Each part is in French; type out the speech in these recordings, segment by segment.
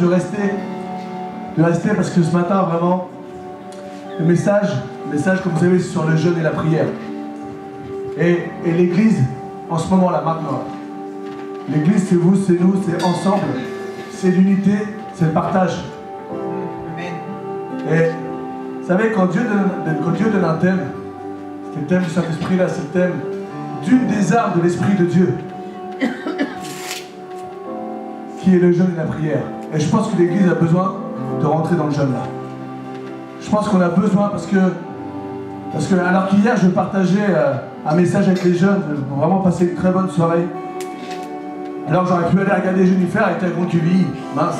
de rester parce que ce matin, vraiment, le message, comme vous savez, c'est sur le jeûne et la prière. Et l'église, en ce moment-là, maintenant, l'église, c'est vous, c'est nous, c'est ensemble, c'est l'unité, c'est le partage. Et vous savez, quand Dieu donne un thème, c'est le thème du Saint-Esprit, là, c'est le thème d'une des armes de l'Esprit de Dieu, qui est le jeûne et la prière. Et je pense que l'église a besoin de rentrer dans le jeûne, là. Je pense qu'on a besoin, parce que alors qu'hier, je partageais un message avec les jeunes, vraiment passer une très bonne soirée. Alors j'aurais pu aller regarder Jennifer avec un gros QI, mince.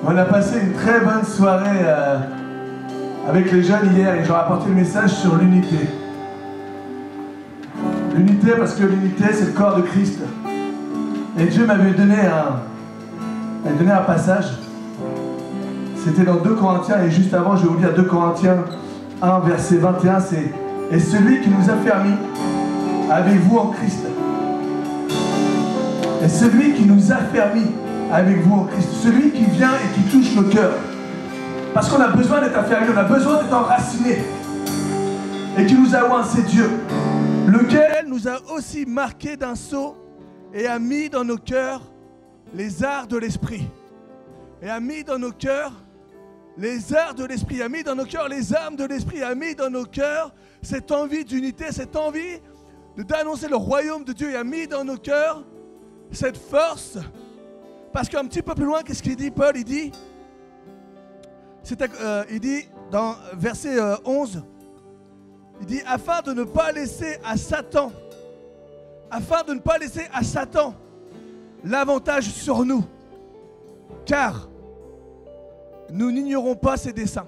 On a passé une très bonne soirée avec les jeunes hier et j'aurais apporté le message sur l'unité. L'unité parce que l'unité c'est le corps de Christ. Et Dieu m'avait donné un passage. C'était dans 2 Corinthiens et juste avant je vais vous lire 2 Corinthiens 1 verset 21, c'est « Et celui qui nous a fermis avec vous en Christ. » Et celui qui nous a fermis avec vous en Christ. Celui qui vient et qui touche nos cœurs. Parce qu'on a besoin d'être affermis, on a besoin d'être enracinés. Et qui nous a oint, c'est Dieu. Lequel nous a aussi marqués d'un sceau et a mis dans nos cœurs les arts de l'esprit. Et a mis dans nos cœurs les arts de l'esprit, a mis dans nos cœurs les armes de l'esprit, a mis dans nos cœurs cette envie d'unité, cette envie d'annoncer le royaume de Dieu, et a mis dans nos cœurs cette force. Parce qu'un petit peu plus loin, qu'est-ce qu'il dit, Paul? Il dit dans verset 11, il dit afin de ne pas laisser à Satan l'avantage sur nous, car nous n'ignorons pas ses desseins.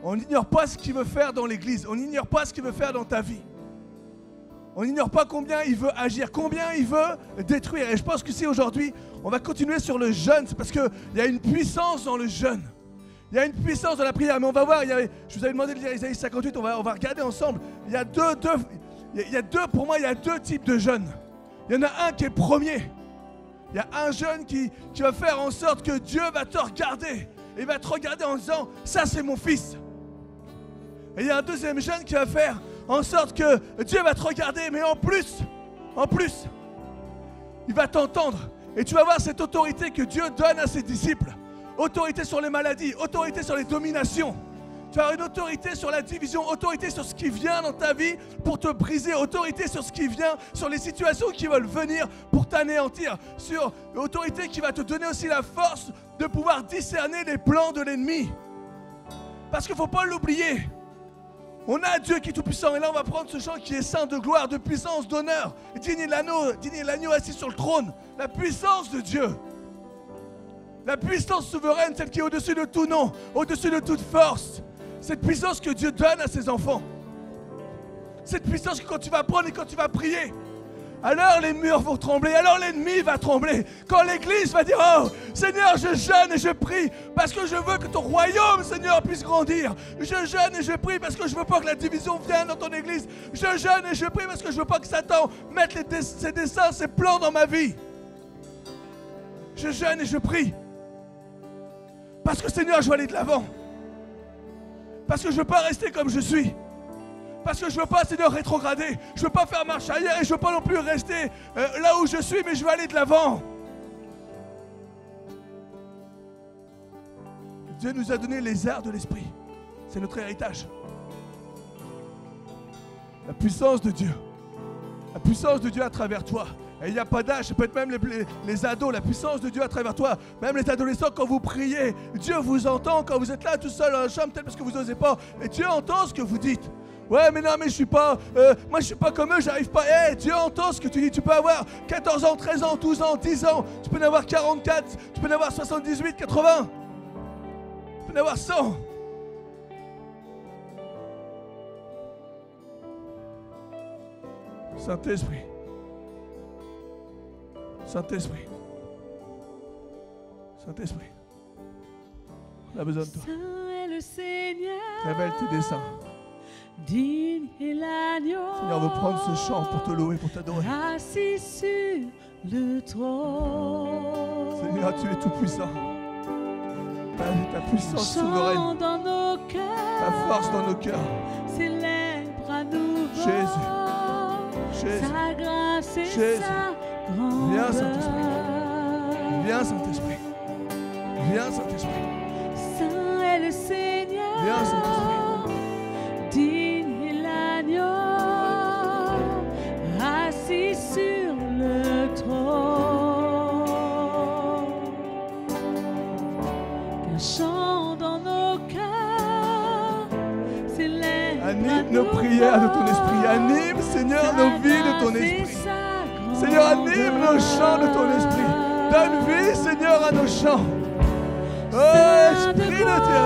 On n'ignore pas ce qu'il veut faire dans l'église. On n'ignore pas ce qu'il veut faire dans ta vie. On n'ignore pas combien il veut agir, combien il veut détruire. Et je pense que si aujourd'hui, on va continuer sur le jeûne, c'est parce qu'il y a une puissance dans le jeûne. Il y a une puissance dans la prière. Mais on va voir, je vous avais demandé de lire Isaïe 58, on va regarder ensemble. Pour moi, il y a 2 types de jeûne. Il y en a un qui est premier. Il y a un jeûne qui va faire en sorte que Dieu va te regarder. Et il va te regarder en disant, ça c'est mon fils. Et il y a un deuxième jeûne qui va faire en sorte que Dieu va te regarder, mais en plus, il va t'entendre. Et tu vas voir cette autorité que Dieu donne à ses disciples. Autorité sur les maladies, autorité sur les dominations. Tu as une autorité sur la division, autorité sur ce qui vient dans ta vie pour te briser, autorité sur ce qui vient, sur les situations qui veulent venir pour t'anéantir, sur l'autorité qui va te donner aussi la force de pouvoir discerner les plans de l'ennemi. Parce qu'il ne faut pas l'oublier. On a Dieu qui est tout-puissant et là on va prendre ce chant qui est saint de gloire, de puissance, d'honneur. Digne est l'agneau assis sur le trône. La puissance de Dieu. La puissance souveraine, celle qui est au-dessus de tout nom, au-dessus de toute force. Cette puissance que Dieu donne à ses enfants. Cette puissance que quand tu vas prendre et quand tu vas prier, alors les murs vont trembler, alors l'ennemi va trembler. Quand l'église va dire, oh Seigneur, je jeûne et je prie parce que je veux que ton royaume, Seigneur, puisse grandir. Je jeûne et je prie parce que je veux pas que la division vienne dans ton église. Je jeûne et je prie parce que je veux pas que Satan mette ses desseins, ses plans dans ma vie. Je jeûne et je prie parce que Seigneur, je veux aller de l'avant. Parce que je ne veux pas rester comme je suis. Parce que je ne veux pas, Seigneur, rétrograder. Je ne veux pas faire marche arrière et je ne veux pas non plus rester là où je suis, mais je veux aller de l'avant. Dieu nous a donné les arts de l'esprit. C'est notre héritage. La puissance de Dieu. La puissance de Dieu à travers toi. Et il n'y a pas d'âge, ça peut être même les ados, la puissance de Dieu à travers toi. Même les adolescents, quand vous priez, Dieu vous entend quand vous êtes là tout seul dans la chambre, peut-être parce que vous n'osez pas. Et Dieu entend ce que vous dites. Ouais, mais non, mais je suis pas, moi je suis pas comme eux, j'arrive pas. Dieu entend ce que tu dis. Tu peux avoir 14 ans, 13 ans, 12 ans, 10 ans. Tu peux en avoir 44, tu peux en avoir 78, 80. Tu peux en avoir 100. Saint-Esprit. Saint-Esprit. Saint-Esprit. On a besoin de toi. Saint est le Seigneur. Révèle tes desseins. Digne est l'agneau. Seigneur, on veut prendre ce chant pour te louer, pour t'adorer. Assis sur le trône. Seigneur, tu es tout puissant. Ta puissance souveraine, Chant dans nos cœurs. ta force dans nos cœurs. Célèbre à nouveau. Jésus. Jésus. Sa grâce et Jésus. sa grandeur. Viens, Saint-Esprit. Viens, Saint-Esprit. Viens, Saint-Esprit. Saint est le Seigneur. Viens, Saint-Esprit. Digne est l'agneau. Assis sur le trône. Qu'un chant dans nos cœurs s'élève. Anime nos prières de ton esprit. Anime, Seigneur, nos vies de ton esprit. Seigneur, anime nos chants de ton esprit. Donne vie, Seigneur, à nos chants. Oh, Esprit de Dieu.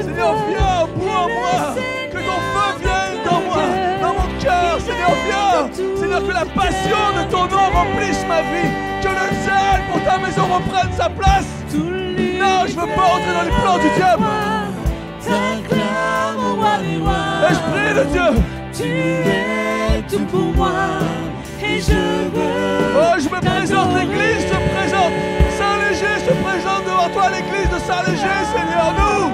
Seigneur, viens au bout en moi. Que ton feu vienne dans moi, dans mon cœur. Seigneur, viens. Seigneur, que la passion de ton nom remplisse ma vie. Que le zèle pour ta maison reprenne sa place. Non, je ne veux pas entrer dans les plans du diable. Esprit de Dieu. Tu es tout pour moi. Et je veux. Oh, je me présente, l'église se présente. Saint-Léger se présente devant toi, l'église de Saint-Léger, Seigneur. Nous,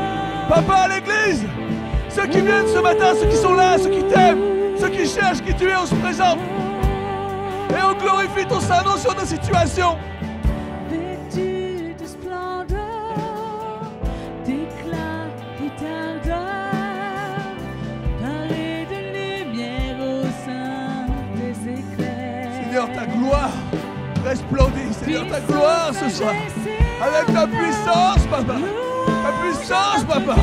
Papa, à l'église, ceux qui viennent ce matin, ceux qui sont là, ceux qui t'aiment, ceux qui cherchent qui tu es, on se présente. Et on glorifie ton Saint-Nom sur nos situations. Vêtu de splendeur, d'éclat et d'ardeur, paré de lumière au sein des éclairs. Seigneur, ta gloire resplendit. Seigneur, ta gloire ce soir. Avec ta puissance, Papa. Ta puissance, Papa.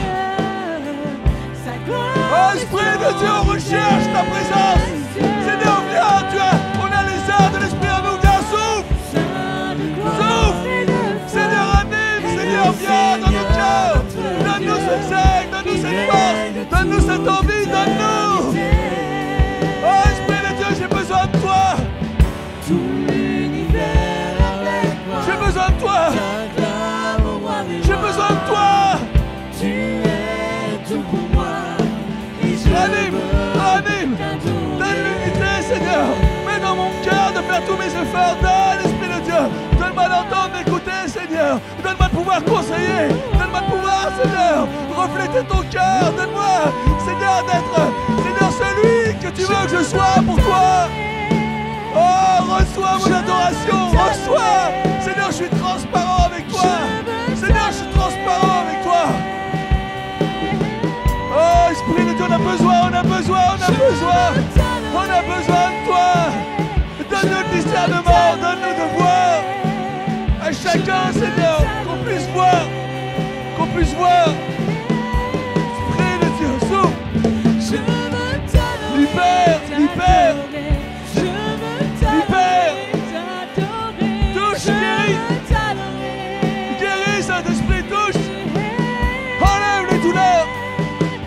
Oh, Esprit de Dieu, on recherche ta présence. Seigneur, viens, on a les airs de l'Esprit en nous. Viens, souffle. Souffle. Seigneur, anime. Seigneur, viens dans nos cœurs. Donne-nous ce zèle, donne-nous cette force. Donne-nous cette envie, donne-nous. Oh, Esprit de Dieu, j'ai besoin de toi. J'ai besoin de toi. J'ai besoin de toi. Tu es tout pour moi. Anime, anime. Donne l'unité, Seigneur. Mets dans mon cœur de faire tous mes efforts. Donne, Esprit de Dieu. Donne-moi d'entendre, d'écouter, Seigneur. Donne-moi de pouvoir conseiller. Donne-moi de pouvoir, Seigneur, refléter ton cœur. Donne-moi, Seigneur, d'être, Seigneur, celui que tu veux que je sois pour toi. Oh, reçois mon adoration. Reçois. Seigneur, je suis transparent avec toi. Seigneur, je suis transparent avec toi. Oh, Esprit de Dieu, on a besoin, on a besoin, on a besoin. On a besoin de toi. Donne-nous le discernement, donne-nous de voir. À chacun, Seigneur, qu'on puisse voir. Qu'on puisse voir. Esprit de Dieu, souffle. Libère, libère. Libère. Touche, guéris. Guéris, Saint-Esprit, touche. Enlève les douleurs.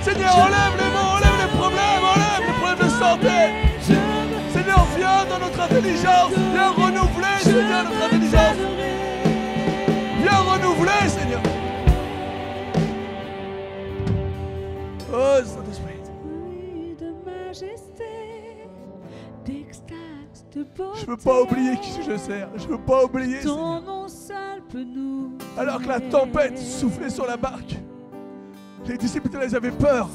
Seigneur, enlève les maux, enlève les problèmes de santé. Seigneur, viens dans notre intelligence. Viens renouveler, Seigneur, notre intelligence. Viens renouveler, Seigneur. Oh, Saint-Esprit. De majesté, d'extase, de beauté. Je ne veux pas oublier qui je sers. Je ne veux pas oublier, Ton Seigneur. nom seul peut nous. Alors que la tempête soufflait sur la barque, les disciples ils avaient peur.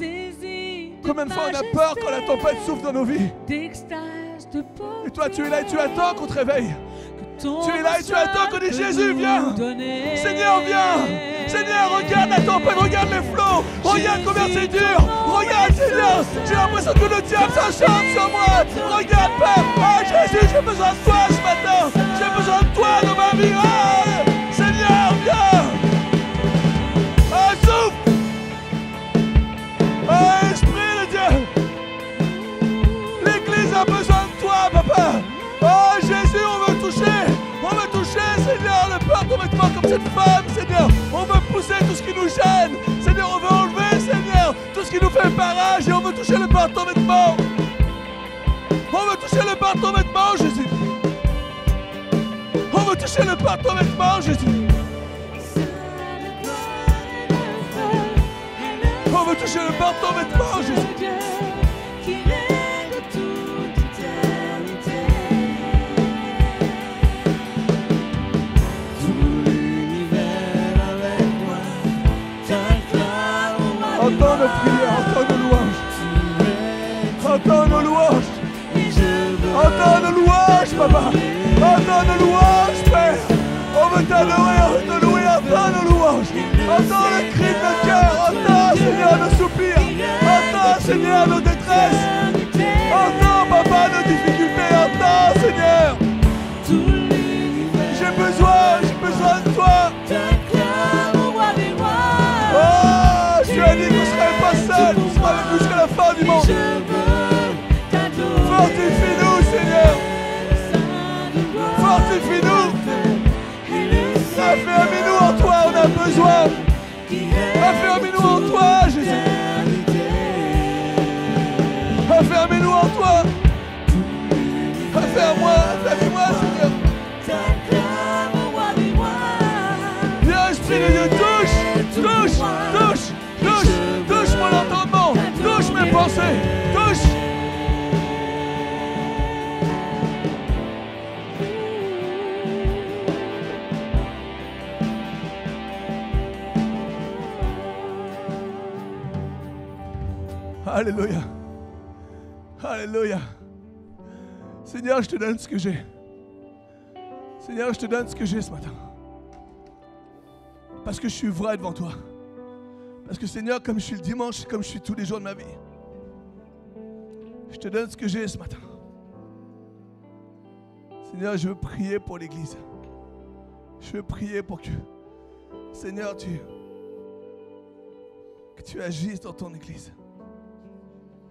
Combien de fois on a peur quand la tempête souffle dans nos vies? Et toi, tu es là et tu attends qu'on te réveille. Tu es là et tu attends qu'on dise Jésus, viens. Seigneur, viens. Seigneur, regarde la tempête, regarde les flots. Regarde combien c'est dur. Regarde, Seigneur. J'ai l'impression que le diable s'acharne sur moi. Regarde, Père. Oh, Jésus, j'ai besoin de toi ce matin. J'ai besoin de toi dans ma vie. Oh, Seigneur, viens. Oh, souffle. Oh, Esprit de Dieu. L'Église a besoin de toi, Papa. Oh, Jésus, on veut toucher, Seigneur, le peur complètement comme cette femme, Seigneur. On veut pousser tout ce qui nous gêne, Seigneur, on veut enlever, Seigneur, tout ce qui nous fait barrage et on veut toucher le bord de ton vêtement. On veut toucher le bord de ton vêtement, Jésus. On veut toucher le bord de ton vêtement, Jésus. On veut toucher le bord de ton vêtement, Jésus. nos prières, entends nos louanges. Entends nos louanges. Entends nos louanges, papa. Entends nos louanges, Père. On veut t'adorer, on veut te louer. Entends nos louanges. Entends le cri de notre cœur. Entends, Seigneur, nos soupirs. Entends, Seigneur, nos détresses. Entends, papa, nos difficultés. Entends, Seigneur. J'ai besoin de toi. Oh, tu as dit qu'on ne serait pas seul. Tu seras avec nous jusqu'à la fin du monde. Fortifie-nous, Seigneur. Fortifie-nous. Affermis-nous en toi, on a besoin. Affermis-nous en toi, Jésus. Affermis-nous en toi. Affermis-moi, Seigneur. Viens, Esprit de Dieu, touche mon entendement, touche mes pensées, touche. Alléluia. Alléluia. Seigneur, je te donne ce que j'ai. Seigneur, je te donne ce que j'ai ce matin. Parce que je suis vrai devant toi. Parce que Seigneur, comme je suis le dimanche, comme je suis tous les jours de ma vie, je te donne ce que j'ai ce matin. Seigneur, je veux prier pour l'Église. Je veux prier pour que, Seigneur, que tu agisses dans ton Église.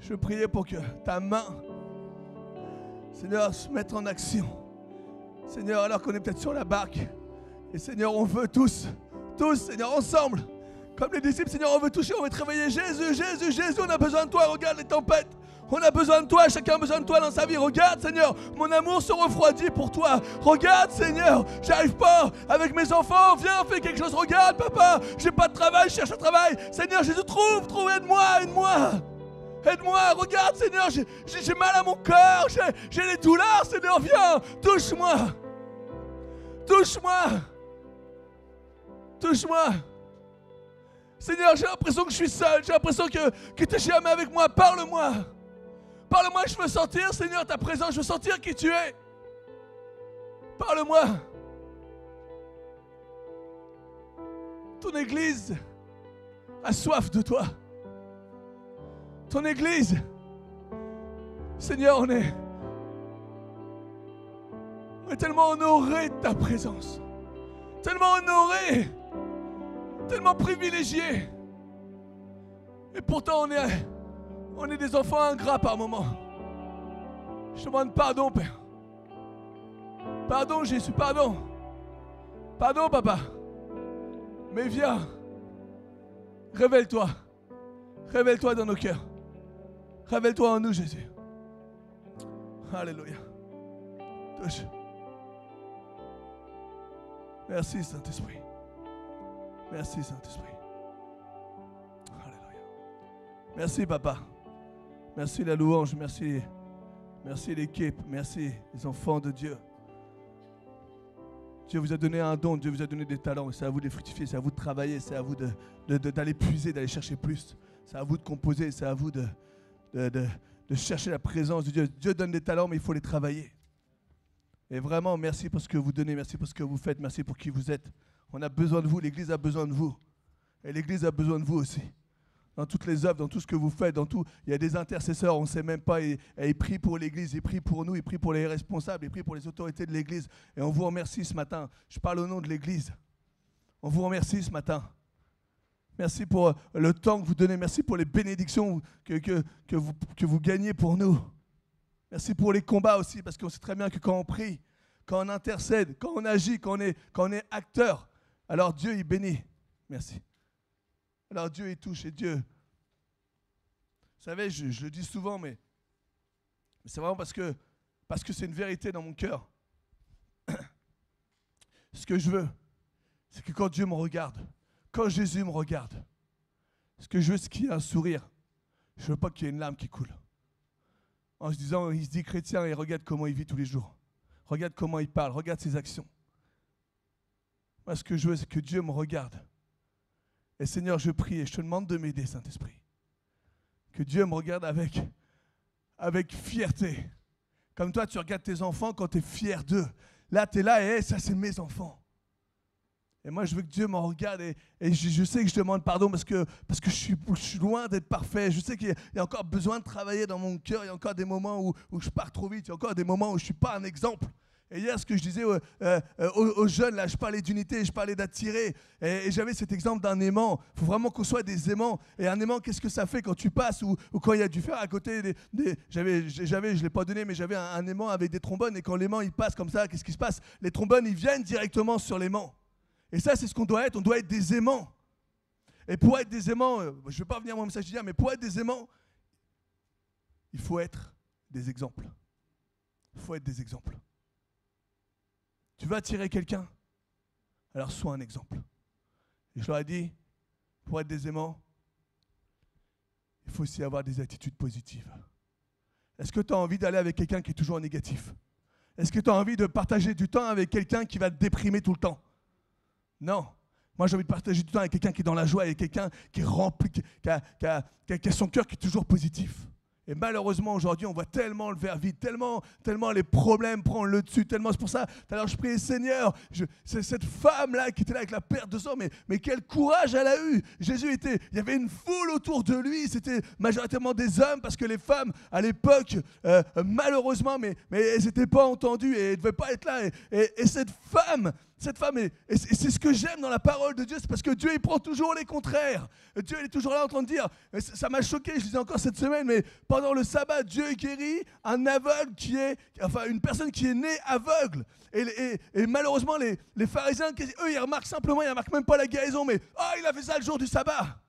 Je veux prier pour que ta main, Seigneur, se mette en action. Seigneur, alors qu'on est peut-être sur la barque. Et Seigneur, on veut tous, Seigneur, ensemble, comme les disciples, Seigneur, on veut toucher, on veut te réveiller. Jésus, on a besoin de toi. Regarde les tempêtes. On a besoin de toi, chacun a besoin de toi dans sa vie. Regarde, Seigneur, mon amour se refroidit pour toi. Regarde, Seigneur, j'arrive pas avec mes enfants. Viens, fais quelque chose. Regarde, papa, j'ai pas de travail, je cherche un travail. Seigneur, Jésus, trouve, aide-moi. Aide-moi, regarde, Seigneur, j'ai mal à mon cœur, j'ai des douleurs, Seigneur, viens, touche-moi. Seigneur, j'ai l'impression que je suis seul, j'ai l'impression que tu n'es jamais avec moi, parle-moi, je veux sentir, Seigneur, ta présence, je veux sentir qui tu es. Parle-moi. Ton Église a soif de toi. Ton Église, Seigneur, on est tellement honorés de ta présence, tellement honorés, tellement privilégiés. Et pourtant, on est des enfants ingrats par moments. Je te demande pardon, Père. Pardon, Jésus, pardon. Pardon, Papa. Mais viens, révèle-toi. Révèle-toi dans nos cœurs. Révèle-toi en nous, Jésus. Alléluia. Touche. Merci, Saint-Esprit. Merci, Saint-Esprit. Alléluia. Merci, Papa. Merci la louange. Merci l'équipe. Merci les enfants de Dieu. Dieu vous a donné un don. Dieu vous a donné des talents. C'est à vous de les fructifier. C'est à vous de travailler. C'est à vous d'aller puiser, d'aller chercher plus. C'est à vous de composer. C'est à vous de chercher la présence de Dieu. Dieu donne des talents, mais il faut les travailler. Et vraiment, merci pour ce que vous donnez, merci pour ce que vous faites, merci pour qui vous êtes. On a besoin de vous, l'Église a besoin de vous. Et l'Église a besoin de vous aussi. Dans toutes les œuvres, dans tout ce que vous faites, dans tout, il y a des intercesseurs, on ne sait même pas, et ils prient pour l'Église, ils prient pour nous, ils prient pour les responsables, ils prient pour les autorités de l'Église. Et on vous remercie ce matin. Je parle au nom de l'Église. On vous remercie ce matin. Merci pour le temps que vous donnez. Merci pour les bénédictions que vous gagnez pour nous. Merci pour les combats aussi, parce qu'on sait très bien que quand on prie, quand on intercède, quand on agit, quand on est acteur, alors Dieu, il bénit. Merci. Alors Dieu, il touche et Dieu. Vous savez, je le dis souvent, mais c'est vraiment parce que c'est une vérité dans mon cœur. Ce que je veux, c'est que quand Dieu me regarde, quand Jésus me regarde, ce que je veux, c'est qu'il y ait un sourire. Je ne veux pas qu'il y ait une larme qui coule. En se disant, il se dit chrétien et regarde comment il vit tous les jours. Regarde comment il parle, regarde ses actions. Moi, ce que je veux, c'est que Dieu me regarde. Et Seigneur, je prie et je te demande de m'aider, Saint-Esprit. que Dieu me regarde avec fierté. Comme toi, tu regardes tes enfants quand tu es fier d'eux. Là, tu es là et hey, ça, c'est mes enfants. Et moi, je veux que Dieu m'en regarde et je sais que je demande pardon parce que je suis loin d'être parfait. Je sais qu'il y a encore besoin de travailler dans mon cœur. Il y a encore des moments où je pars trop vite. Il y a encore des moments où je ne suis pas un exemple. Et hier, ce que je disais aux jeunes, là, je parlais d'unité, je parlais d'attirer. Et j'avais cet exemple d'un aimant. Il faut vraiment qu'on soit des aimants. Et un aimant, qu'est-ce que ça fait quand tu passes ou quand il y a du fer à côté je ne l'ai pas donné, mais j'avais un aimant avec des trombones. Et quand l'aimant, il passe comme ça, qu'est-ce qui se passe? Les trombones, ils viennent directement sur l'aimant. Et ça, c'est ce qu'on doit être. On doit être des aimants. Et pour être des aimants, je ne vais pas venir à mon message d'hier, mais pour être des aimants, il faut être des exemples. Il faut être des exemples. Tu veux attirer quelqu'un? Alors sois un exemple. Et je leur ai dit, pour être des aimants, il faut aussi avoir des attitudes positives. Est-ce que tu as envie d'aller avec quelqu'un qui est toujours négatif? Est-ce que tu as envie de partager du temps avec quelqu'un qui va te déprimer tout le temps? Non. Moi, j'ai envie de partager du temps avec quelqu'un qui est dans la joie, avec quelqu'un qui est rempli, qui a son cœur qui est toujours positif. Et malheureusement, aujourd'hui, on voit tellement le verre vide, tellement les problèmes prennent le dessus, tellement. C'est pour ça, tout à l'heure, je priais, Seigneur, c'est cette femme-là qui était là avec la perte de sang, mais quel courage elle a eu. Jésus il y avait une foule autour de lui, c'était majoritairement des hommes, parce que les femmes, à l'époque, malheureusement, mais elles n'étaient pas entendues et elles ne devaient pas être là. Et cette femme, et c'est ce que j'aime dans la parole de Dieu, c'est parce que Dieu, il prend toujours les contraires. Dieu, il est toujours là en train de dire, ça m'a choqué, je disais encore cette semaine, mais pendant le sabbat, Dieu guérit un aveugle une personne qui est née aveugle. Et malheureusement, les pharisiens, eux, ils remarquent même pas la guérison, mais il a fait ça le jour du sabbat.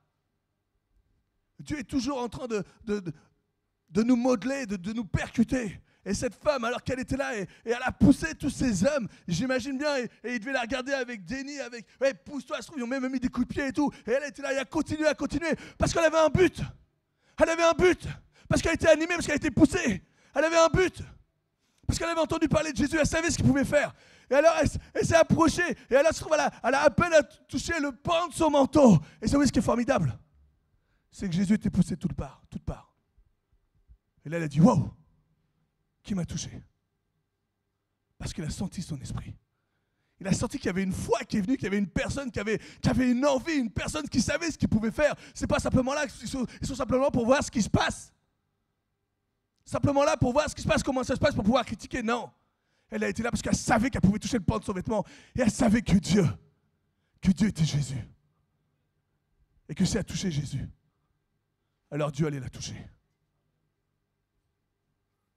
Dieu est toujours en train de nous modeler, de nous percuter. Et cette femme, alors qu'elle était là, et elle a poussé tous ces hommes, j'imagine bien, et il devait la regarder avec déni, pousse-toi, elle se trouve, ils ont même mis des coups de pied et tout. Et elle était là, et elle a continué, parce qu'elle avait un but. Elle avait un but, parce qu'elle était animée, parce qu'elle était poussée. Elle avait un but, parce qu'elle avait entendu parler de Jésus, elle savait ce qu'il pouvait faire. Et alors, elle s'est approchée, et elle se trouve, elle a à peine touché le pan de son manteau. Et vous savez ce qui est formidable? C'est que Jésus était poussé de toutes parts. Et là, elle a dit, wow! Qui m'a touché? Parce qu'il a senti son esprit. Il a senti qu'il y avait une foi qui est venue, qu'il y avait une personne qui avait une envie, une personne qui savait ce qu'il pouvait faire. C'est pas simplement là, ils sont simplement pour voir ce qui se passe. Simplement là pour voir ce qui se passe, comment ça se passe, pour pouvoir critiquer. Non. Elle a été là parce qu'elle savait qu'elle pouvait toucher le pan de son vêtement. Et elle savait que Dieu était Jésus. Et que si elle touchait Jésus, alors Dieu allait la toucher.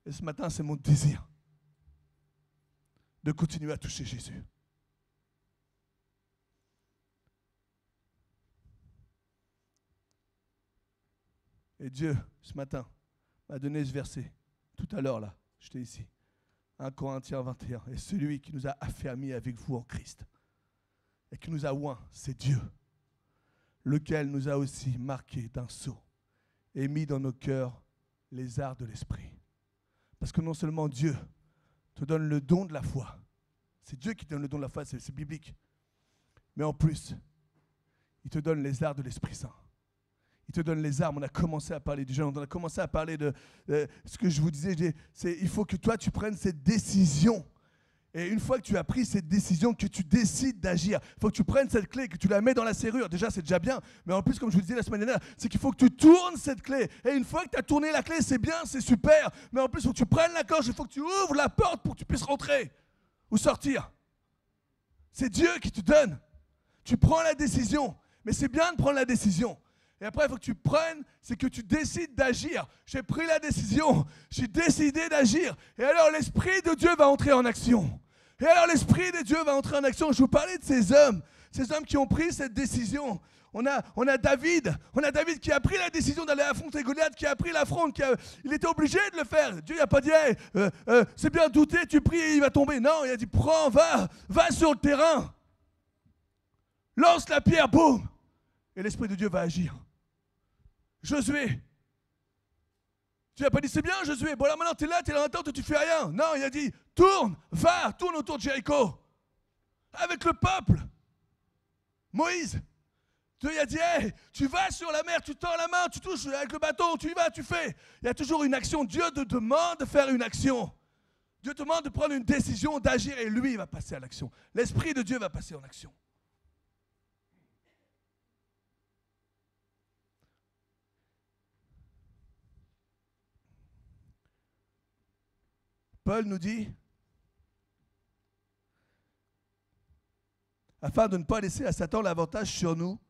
Et ce matin, c'est mon désir de continuer à toucher Jésus. Et Dieu, ce matin, m'a donné ce verset. Tout à l'heure, là, j'étais ici. 1 Corinthiens 21. Et celui qui nous a affermis avec vous en Christ et qui nous a oints, c'est Dieu, lequel nous a aussi marqués d'un sceau et mis dans nos cœurs les arts de l'esprit. Parce que non seulement Dieu te donne le don de la foi, c'est Dieu qui te donne le don de la foi, c'est biblique, mais en plus, il te donne les arts de l'Esprit Saint. Il te donne les armes. On a commencé à parler du jeûne, on a commencé à parler de ce que je vous disais, il faut que toi tu prennes cette décision. Et une fois que tu as pris cette décision, que tu décides d'agir, il faut que tu prennes cette clé, que tu la mets dans la serrure. Déjà, c'est déjà bien. Mais en plus, comme je vous disais la semaine dernière, c'est qu'il faut que tu tournes cette clé. Et une fois que tu as tourné la clé, c'est bien, c'est super. Mais en plus, il faut que tu prennes la cloche, il faut que tu ouvres la porte pour que tu puisses rentrer ou sortir. C'est Dieu qui te donne. Tu prends la décision. Mais c'est bien de prendre la décision. Et après, il faut que tu prennes, c'est que tu décides d'agir. J'ai pris la décision, j'ai décidé d'agir. Et alors, l'Esprit de Dieu va entrer en action. Et alors, l'Esprit de Dieu va entrer en action. Je vous parlais de ces hommes qui ont pris cette décision. On a David qui a pris la décision d'aller affronter Goliath, qui a pris l'affront, il était obligé de le faire. Dieu n'a pas dit, hey, c'est bien douter, tu pries et il va tomber. Non, il a dit, prends, va sur le terrain. Lance la pierre, boum. Et l'Esprit de Dieu va agir. Josué. Tu n'as pas dit, c'est bien Josué, bon là maintenant tu es là, tu es dans la tente et tu fais rien. Non, il a dit, tourne autour de Jéricho. Avec le peuple. Moïse, Dieu il a dit, hey, tu vas sur la mer, tu tends la main, tu touches avec le bâton, tu y vas, tu fais. Il y a toujours une action. Dieu te demande de faire une action. Dieu te demande de prendre une décision, d'agir, et lui, il va passer à l'action. L'Esprit de Dieu va passer en action. Paul nous dit, afin de ne pas laisser à Satan l'avantage sur nous,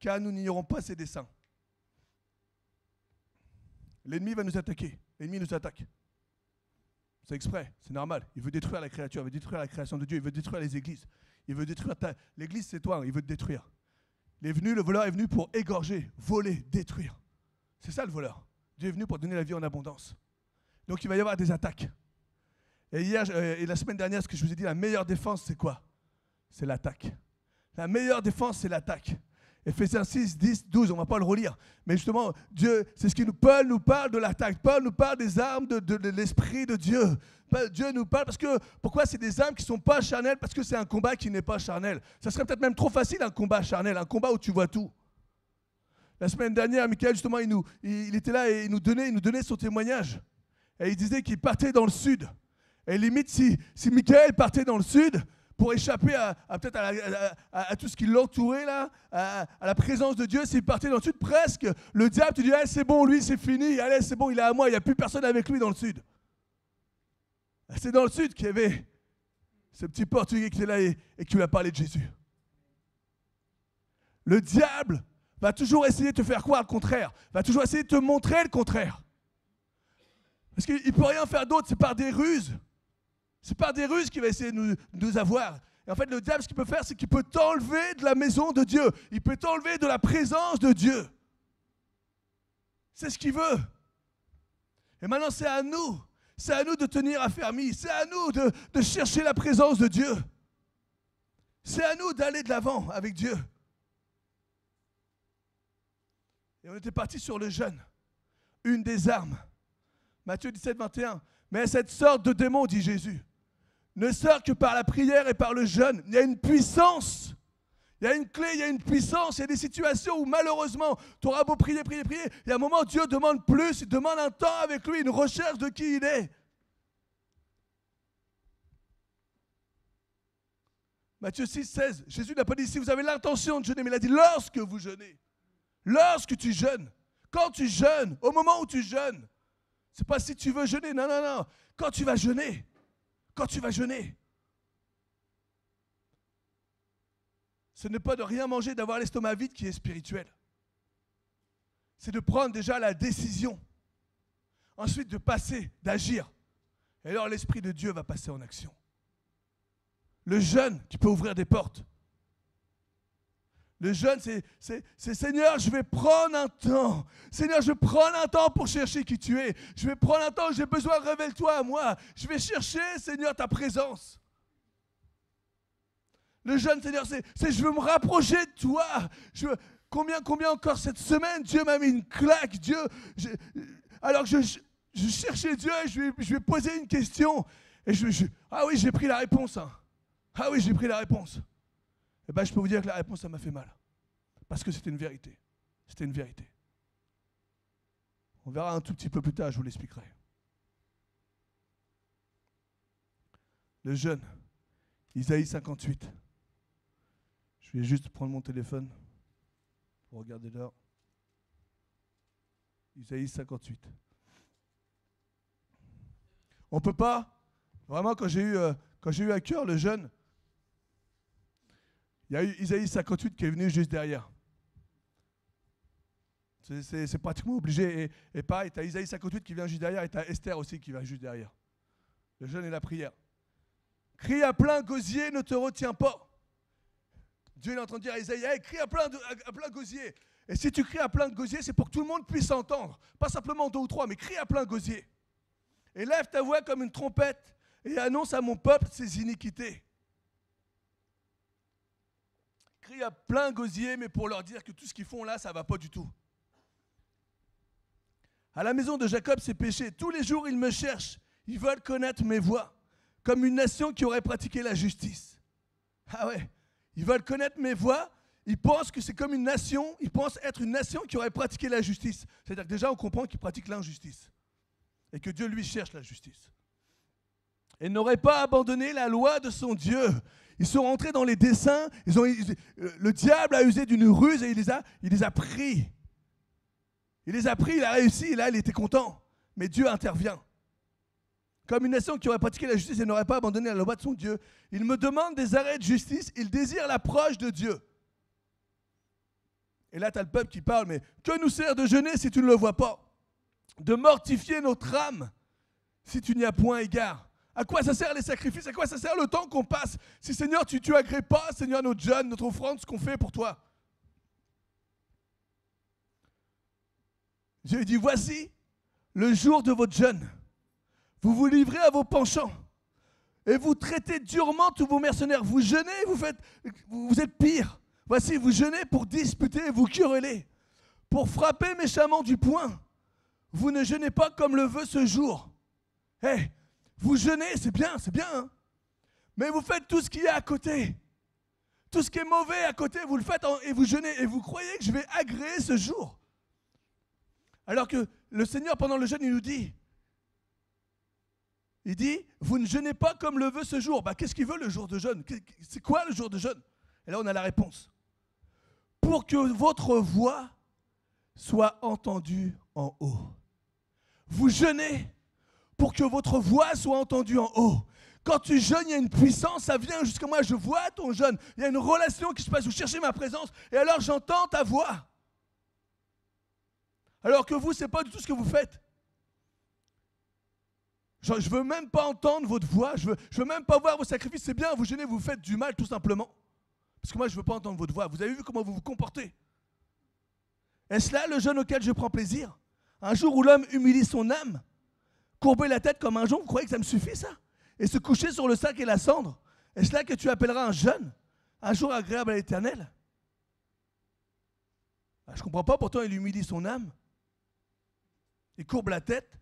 car nous n'ignorons pas ses desseins. L'ennemi va nous attaquer. L'ennemi nous attaque. C'est exprès, c'est normal. Il veut détruire la créature, il veut détruire la création de Dieu, il veut détruire les églises. Il veut détruire l'église, c'est toi, il veut te détruire. Le voleur est venu pour égorger, voler, détruire. C'est ça le voleur. Dieu est venu pour donner la vie en abondance. Donc il va y avoir des attaques. Et la semaine dernière, ce que je vous ai dit, la meilleure défense, c'est quoi? C'est l'attaque. La meilleure défense, c'est l'attaque. Éphésiens 6, 10, 12, on ne va pas le relire. Mais justement, Dieu, c'est ce que Paul nous parle de l'attaque. Paul nous parle des armes de l'Esprit de Dieu. Dieu nous parle parce que, pourquoi c'est des armes qui ne sont pas charnelles? Parce que c'est un combat qui n'est pas charnel. Ça serait peut-être même trop facile un combat charnel, un combat où tu vois tout. La semaine dernière, Michael, justement, il était là et il nous donnait son témoignage. Et il disait qu'il partait dans le sud. Et limite, si Michael partait dans le sud, pour échapper peut-être à tout ce qui l'entourait, là, à la présence de Dieu, s'il partait dans le sud, presque, le diable te dit, hey, c'est bon, lui, c'est fini, allez, c'est bon, il est à moi, il n'y a plus personne avec lui dans le sud. C'est dans le sud qu'il y avait ce petit Portugais qui était là et qui lui a parlé de Jésus. Le diable va toujours essayer de te faire croire le contraire, va toujours essayer de te montrer le contraire. Parce qu'il ne peut rien faire d'autre, c'est par des ruses. C'est par des ruses qu'il va essayer de nous avoir. Et en fait, le diable, ce qu'il peut faire, c'est qu'il peut t'enlever de la maison de Dieu. Il peut t'enlever de la présence de Dieu. C'est ce qu'il veut. Et maintenant, c'est à nous. C'est à nous de tenir affermis. C'est à nous de chercher la présence de Dieu. C'est à nous d'aller de l'avant avec Dieu. Et on était parti sur le jeûne. Une des armes. Matthieu 17, 21. Mais cette sorte de démon, dit Jésus, ne sort que par la prière et par le jeûne. Il y a une puissance, il y a une clé, il y a une puissance. Il y a des situations où malheureusement, tu auras beau prier. Il y a un moment où Dieu demande plus, il demande un temps avec lui, une recherche de qui il est. Matthieu 6, 16, Jésus n'a pas dit si vous avez l'intention de jeûner, mais il a dit lorsque vous jeûnez. Lorsque tu jeûnes, quand tu jeûnes, au moment où tu jeûnes. C'est pas si tu veux jeûner, non. Quand tu vas jeûner. Ce n'est pas de rien manger, d'avoir l'estomac vide qui est spirituel. C'est de prendre déjà la décision. Ensuite de passer, d'agir. Et alors l'Esprit de Dieu va passer en action. Le jeûne qui peut ouvrir des portes. Le jeûne, c'est Seigneur, je vais prendre un temps. Seigneur, je vais prendre un temps pour chercher qui tu es. Je vais prendre un temps, j'ai besoin, révèle-toi à moi. Je vais chercher, Seigneur, ta présence. Le jeûne, Seigneur, c'est je veux me rapprocher de toi. Combien encore cette semaine, Dieu m'a mis une claque. Alors que je cherchais Dieu, je lui ai posé une question. Et ah oui, j'ai pris la réponse. Hein. Ah oui, j'ai pris la réponse. Eh bien, je peux vous dire que la réponse, ça m'a fait mal. Parce que c'était une vérité. C'était une vérité. On verra un tout petit peu plus tard, je vous l'expliquerai. Le jeûne, Isaïe 58. Je vais juste prendre mon téléphone pour regarder l'heure. Isaïe 58. On ne peut pas, vraiment, quand j'ai eu à cœur le jeûne, il y a eu Isaïe 58 qui est venu juste derrière. C'est pratiquement obligé. Et pareil, tu as Isaïe 58 qui vient juste derrière et tu as Esther aussi qui vient juste derrière. Le jeûne et la prière. Crie à plein gosier, ne te retiens pas. Dieu est en train de dire à Isaïe, hey, crie à plein gosier. Et si tu cries à plein de gosier, c'est pour que tout le monde puisse entendre. Pas simplement 2 ou 3, mais crie à plein gosier. Et lève ta voix comme une trompette et annonce à mon peuple ses iniquités. Crie à plein gosier, mais pour leur dire que tout ce qu'ils font là, ça ne va pas du tout. À la maison de Jacob, c'est péché. Tous les jours, ils me cherchent. Ils veulent connaître mes voies, comme une nation qui aurait pratiqué la justice. Ah ouais, ils veulent connaître mes voies, ils pensent que c'est comme une nation, ils pensent être une nation qui aurait pratiqué la justice. C'est-à-dire que déjà, on comprend qu'ils pratiquent l'injustice. Et que Dieu, lui, cherche la justice. Et n'aurait pas abandonné la loi de son Dieu. Ils sont rentrés dans les desseins, le diable a usé d'une ruse et il les a pris. Il les a pris, il a réussi, et là, il était content. Mais Dieu intervient. Comme une nation qui aurait pratiqué la justice et n'aurait pas abandonné la loi de son Dieu, il me demande des arrêts de justice, il désire l'approche de Dieu. Et là, tu as le peuple qui parle, mais que nous sert de jeûner si tu ne le vois pas? De mortifier notre âme si tu n'y as point égard. À quoi ça sert les sacrifices? À quoi ça sert le temps qu'on passe? Si Seigneur, tu agrées pas, Seigneur, notre jeûne, notre offrande, ce qu'on fait pour toi. Dieu dit, voici le jour de votre jeûne. Vous vous livrez à vos penchants et vous traitez durement tous vos mercenaires. Vous jeûnez, vous êtes pire. Voici, vous jeûnez pour disputer et vous quereller, pour frapper méchamment du poing. Vous ne jeûnez pas comme le veut ce jour. Vous jeûnez, c'est bien, hein? Mais vous faites tout ce qui est à côté. Tout ce qui est mauvais à côté, vous le faites et vous jeûnez. Et vous croyez que je vais agréer ce jour? Alors que le Seigneur, pendant le jeûne, il nous dit, vous ne jeûnez pas comme le veut ce jour. Qu'est-ce qu'il veut le jour de jeûne? C'est quoi le jour de jeûne? Et là, on a la réponse. Pour que votre voix soit entendue en haut. Vous jeûnez pour que votre voix soit entendue en haut. Quand tu jeûnes, il y a une puissance, ça vient jusqu'à moi, je vois ton jeûne. Il y a une relation qui se passe, vous cherchez ma présence, et alors j'entends ta voix. Alors que vous, ce n'est pas du tout ce que vous faites. Je ne veux même pas entendre votre voix, je veux même pas voir vos sacrifices. C'est bien, vous jeûnez, vous faites du mal tout simplement. Parce que moi, je ne veux pas entendre votre voix. Vous avez vu comment vous vous comportez? Est-ce là le jeûne auquel je prends plaisir? Un jour où l'homme humilie son âme, courber la tête comme un jonc, vous croyez que ça me suffit ça? Et se coucher sur le sac et la cendre? Est-ce là que tu appelleras un jeûne? Un jour agréable à l'Éternel? Je ne comprends pas, pourtant il humilie son âme. Il courbe la tête.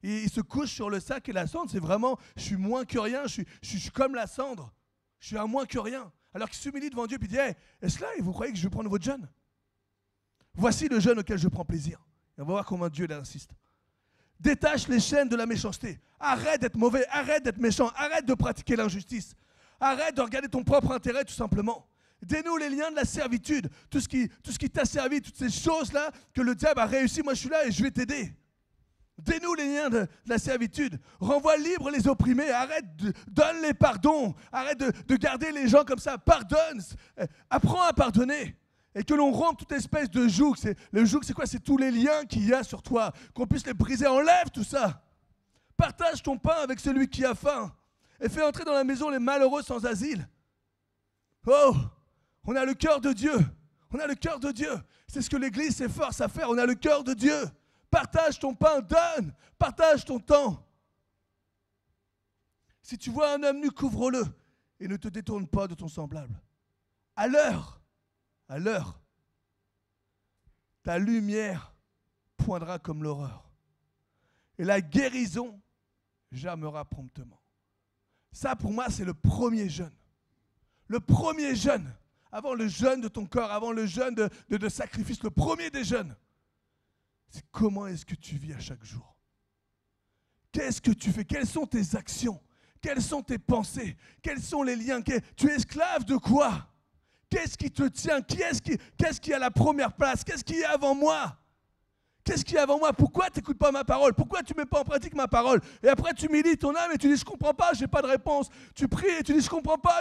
Et il se couche sur le sac et la cendre. C'est vraiment, je suis moins que rien, je suis comme la cendre. Je suis un moins que rien. Alors qu'il s'humilie devant Dieu et dit, est-ce là, et vous croyez que je vais prendre votre jeûne? Voici le jeûne auquel je prends plaisir. Et on va voir comment Dieu insiste. Détache les chaînes de la méchanceté. Arrête d'être mauvais, arrête d'être méchant, arrête de pratiquer l'injustice. Arrête de regarder ton propre intérêt tout simplement. Dénoue les liens de la servitude. Tout ce qui t'a servi, toutes ces choses-là que le diable a réussi, moi je suis là et je vais t'aider. Dénoue les liens de la servitude. Renvoie libre les opprimés. Donne les pardons. Arrête de garder les gens comme ça. Pardonne. Apprends à pardonner. Et que l'on rompe toute espèce de joug. Le joug, c'est quoi? C'est tous les liens qu'il y a sur toi. Qu'on puisse les briser. Enlève tout ça. Partage ton pain avec celui qui a faim. Et fais entrer dans la maison les malheureux sans asile. Oh, on a le cœur de Dieu. On a le cœur de Dieu. C'est ce que l'Église s'efforce à faire. On a le cœur de Dieu. Partage ton pain, donne, partage ton temps. Si tu vois un homme nu, couvre-le et ne te détourne pas de ton semblable. À l'heure, ta lumière poindra comme l'aurore et la guérison germera promptement. Ça, pour moi, c'est le premier jeûne. Le premier jeûne, avant le jeûne de ton corps, avant le jeûne de sacrifice, le premier des jeûnes. C'est comment est-ce que tu vis à chaque jour? Qu'est-ce que tu fais? Quelles sont tes actions? Quelles sont tes pensées? Quels sont les liens? Tu es esclave de quoi? Qu'est-ce qui te tient? Qu'est-ce qui a la première place? Qu'est-ce qui est avant moi? Qu'est-ce qui est avant moi? Pourquoi tu n'écoutes pas ma parole? Pourquoi tu ne mets pas en pratique ma parole? Et après tu humilies ton âme et tu dis je ne comprends pas, je n'ai pas de réponse. Tu pries et tu dis je ne comprends pas.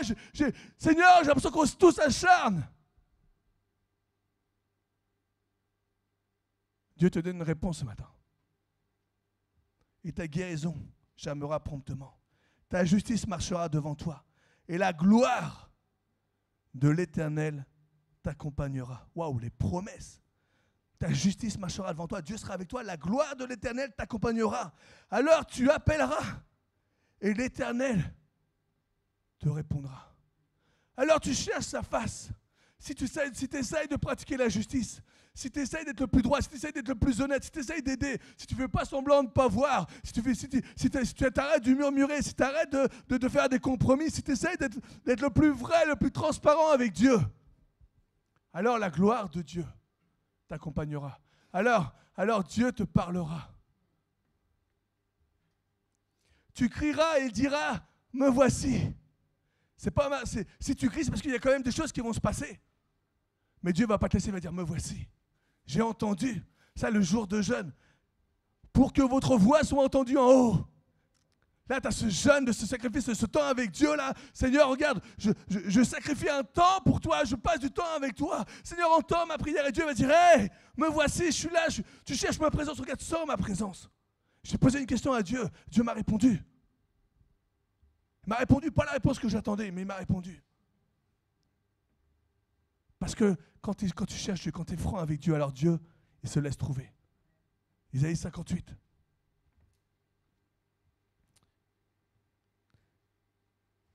Seigneur, j'ai l'impression qu'on tous s'acharne. Dieu te donne une réponse ce matin. Et ta guérison germera promptement. Ta justice marchera devant toi. Et la gloire de l'Éternel t'accompagnera. Waouh, les promesses. Ta justice marchera devant toi. Dieu sera avec toi. La gloire de l'Éternel t'accompagnera. Alors tu appelleras et l'Éternel te répondra. Alors tu cherches sa face. Si tu essayes de pratiquer la justice, si tu essayes d'être le plus droit, si tu essayes d'être le plus honnête, si tu essayes d'aider, si tu ne fais pas semblant de ne pas voir, si tu t'arrêtes de murmurer, si tu arrêtes de faire des compromis, si tu essayes d'être le plus vrai, le plus transparent avec Dieu, alors la gloire de Dieu t'accompagnera. Alors Dieu te parlera. Tu crieras et il dira, me voici. C'est pas mal. Si tu cries, c'est parce qu'il y a quand même des choses qui vont se passer. Mais Dieu ne va pas te laisser, il va dire, me voici. J'ai entendu ça le jour de jeûne. Pour que votre voix soit entendue en haut. Là, tu as ce jeûne, de ce sacrifice, de ce temps avec Dieu. Là, Seigneur, regarde, je sacrifie un temps pour toi. Je passe du temps avec toi. Seigneur, entends ma prière. Et Dieu va dire, hey, me voici, je suis là. Tu cherches ma présence. Regarde, sors ma présence. J'ai posé une question à Dieu. Dieu m'a répondu. Il m'a répondu, pas la réponse que j'attendais, mais il m'a répondu. Parce que quand tu cherches Dieu, quand tu es franc avec Dieu, alors Dieu, il se laisse trouver. Isaïe 58.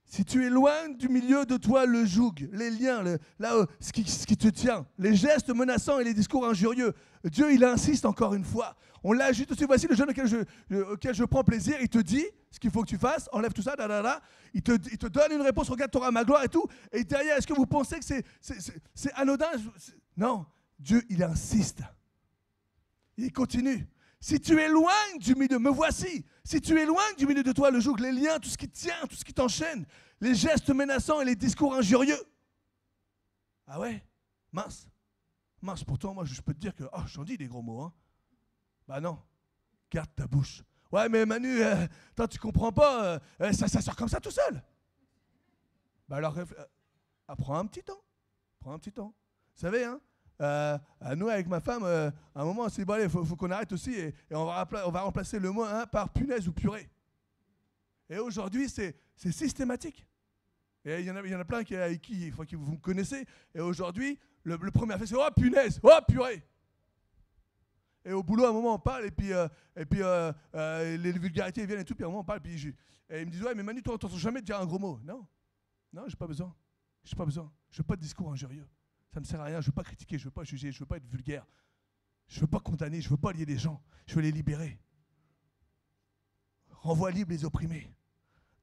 Si tu éloignes du milieu de toi le joug, les liens, ce qui te tient, les gestes menaçants et les discours injurieux, Dieu, il insiste encore une fois. On l'a juste aussi, voici le jeune auquel je prends plaisir, il te dit ce qu'il faut que tu fasses, enlève tout ça, il te donne une réponse, regarde, tu auras ma gloire et tout, et derrière, est-ce que vous pensez que c'est anodin? Non, Dieu, il insiste. Il continue. Si tu éloignes du milieu, me voici. Si tu éloignes du milieu de toi le joug, les liens, tout ce qui tient, tout ce qui t'enchaîne, les gestes menaçants et les discours injurieux. Ah ouais? Mince. Mince, pourtant, moi, je peux te dire que, j'en dis des gros mots, hein. Bah non, garde ta bouche. Ouais, mais Manu, toi, tu comprends pas, ça sort comme ça tout seul. Bah alors, prends un petit temps. Prends un petit temps. Vous savez, hein? Nous, avec ma femme, à un moment, on s'est dit, bon, allez, faut qu'on arrête aussi et on va remplacer le mot par punaise ou purée. Et aujourd'hui, c'est systématique. Et il y en a plein qui vous me connaissez. Et aujourd'hui, le premier affaire, c'est oh punaise, oh purée. Et au boulot, à un moment, on parle et puis les vulgarités viennent et tout. Puis à un moment, on parle et ils me disent, ouais, mais Manu, toi, on t'entend jamais dire un gros mot. Non, j'ai pas besoin. J'ai pas besoin. Je veux pas de discours injurieux. Ça ne sert à rien, je ne veux pas critiquer, je ne veux pas juger, je ne veux pas être vulgaire. Je ne veux pas condamner, je ne veux pas lier les gens. Je veux les libérer. Renvoie libre les opprimés.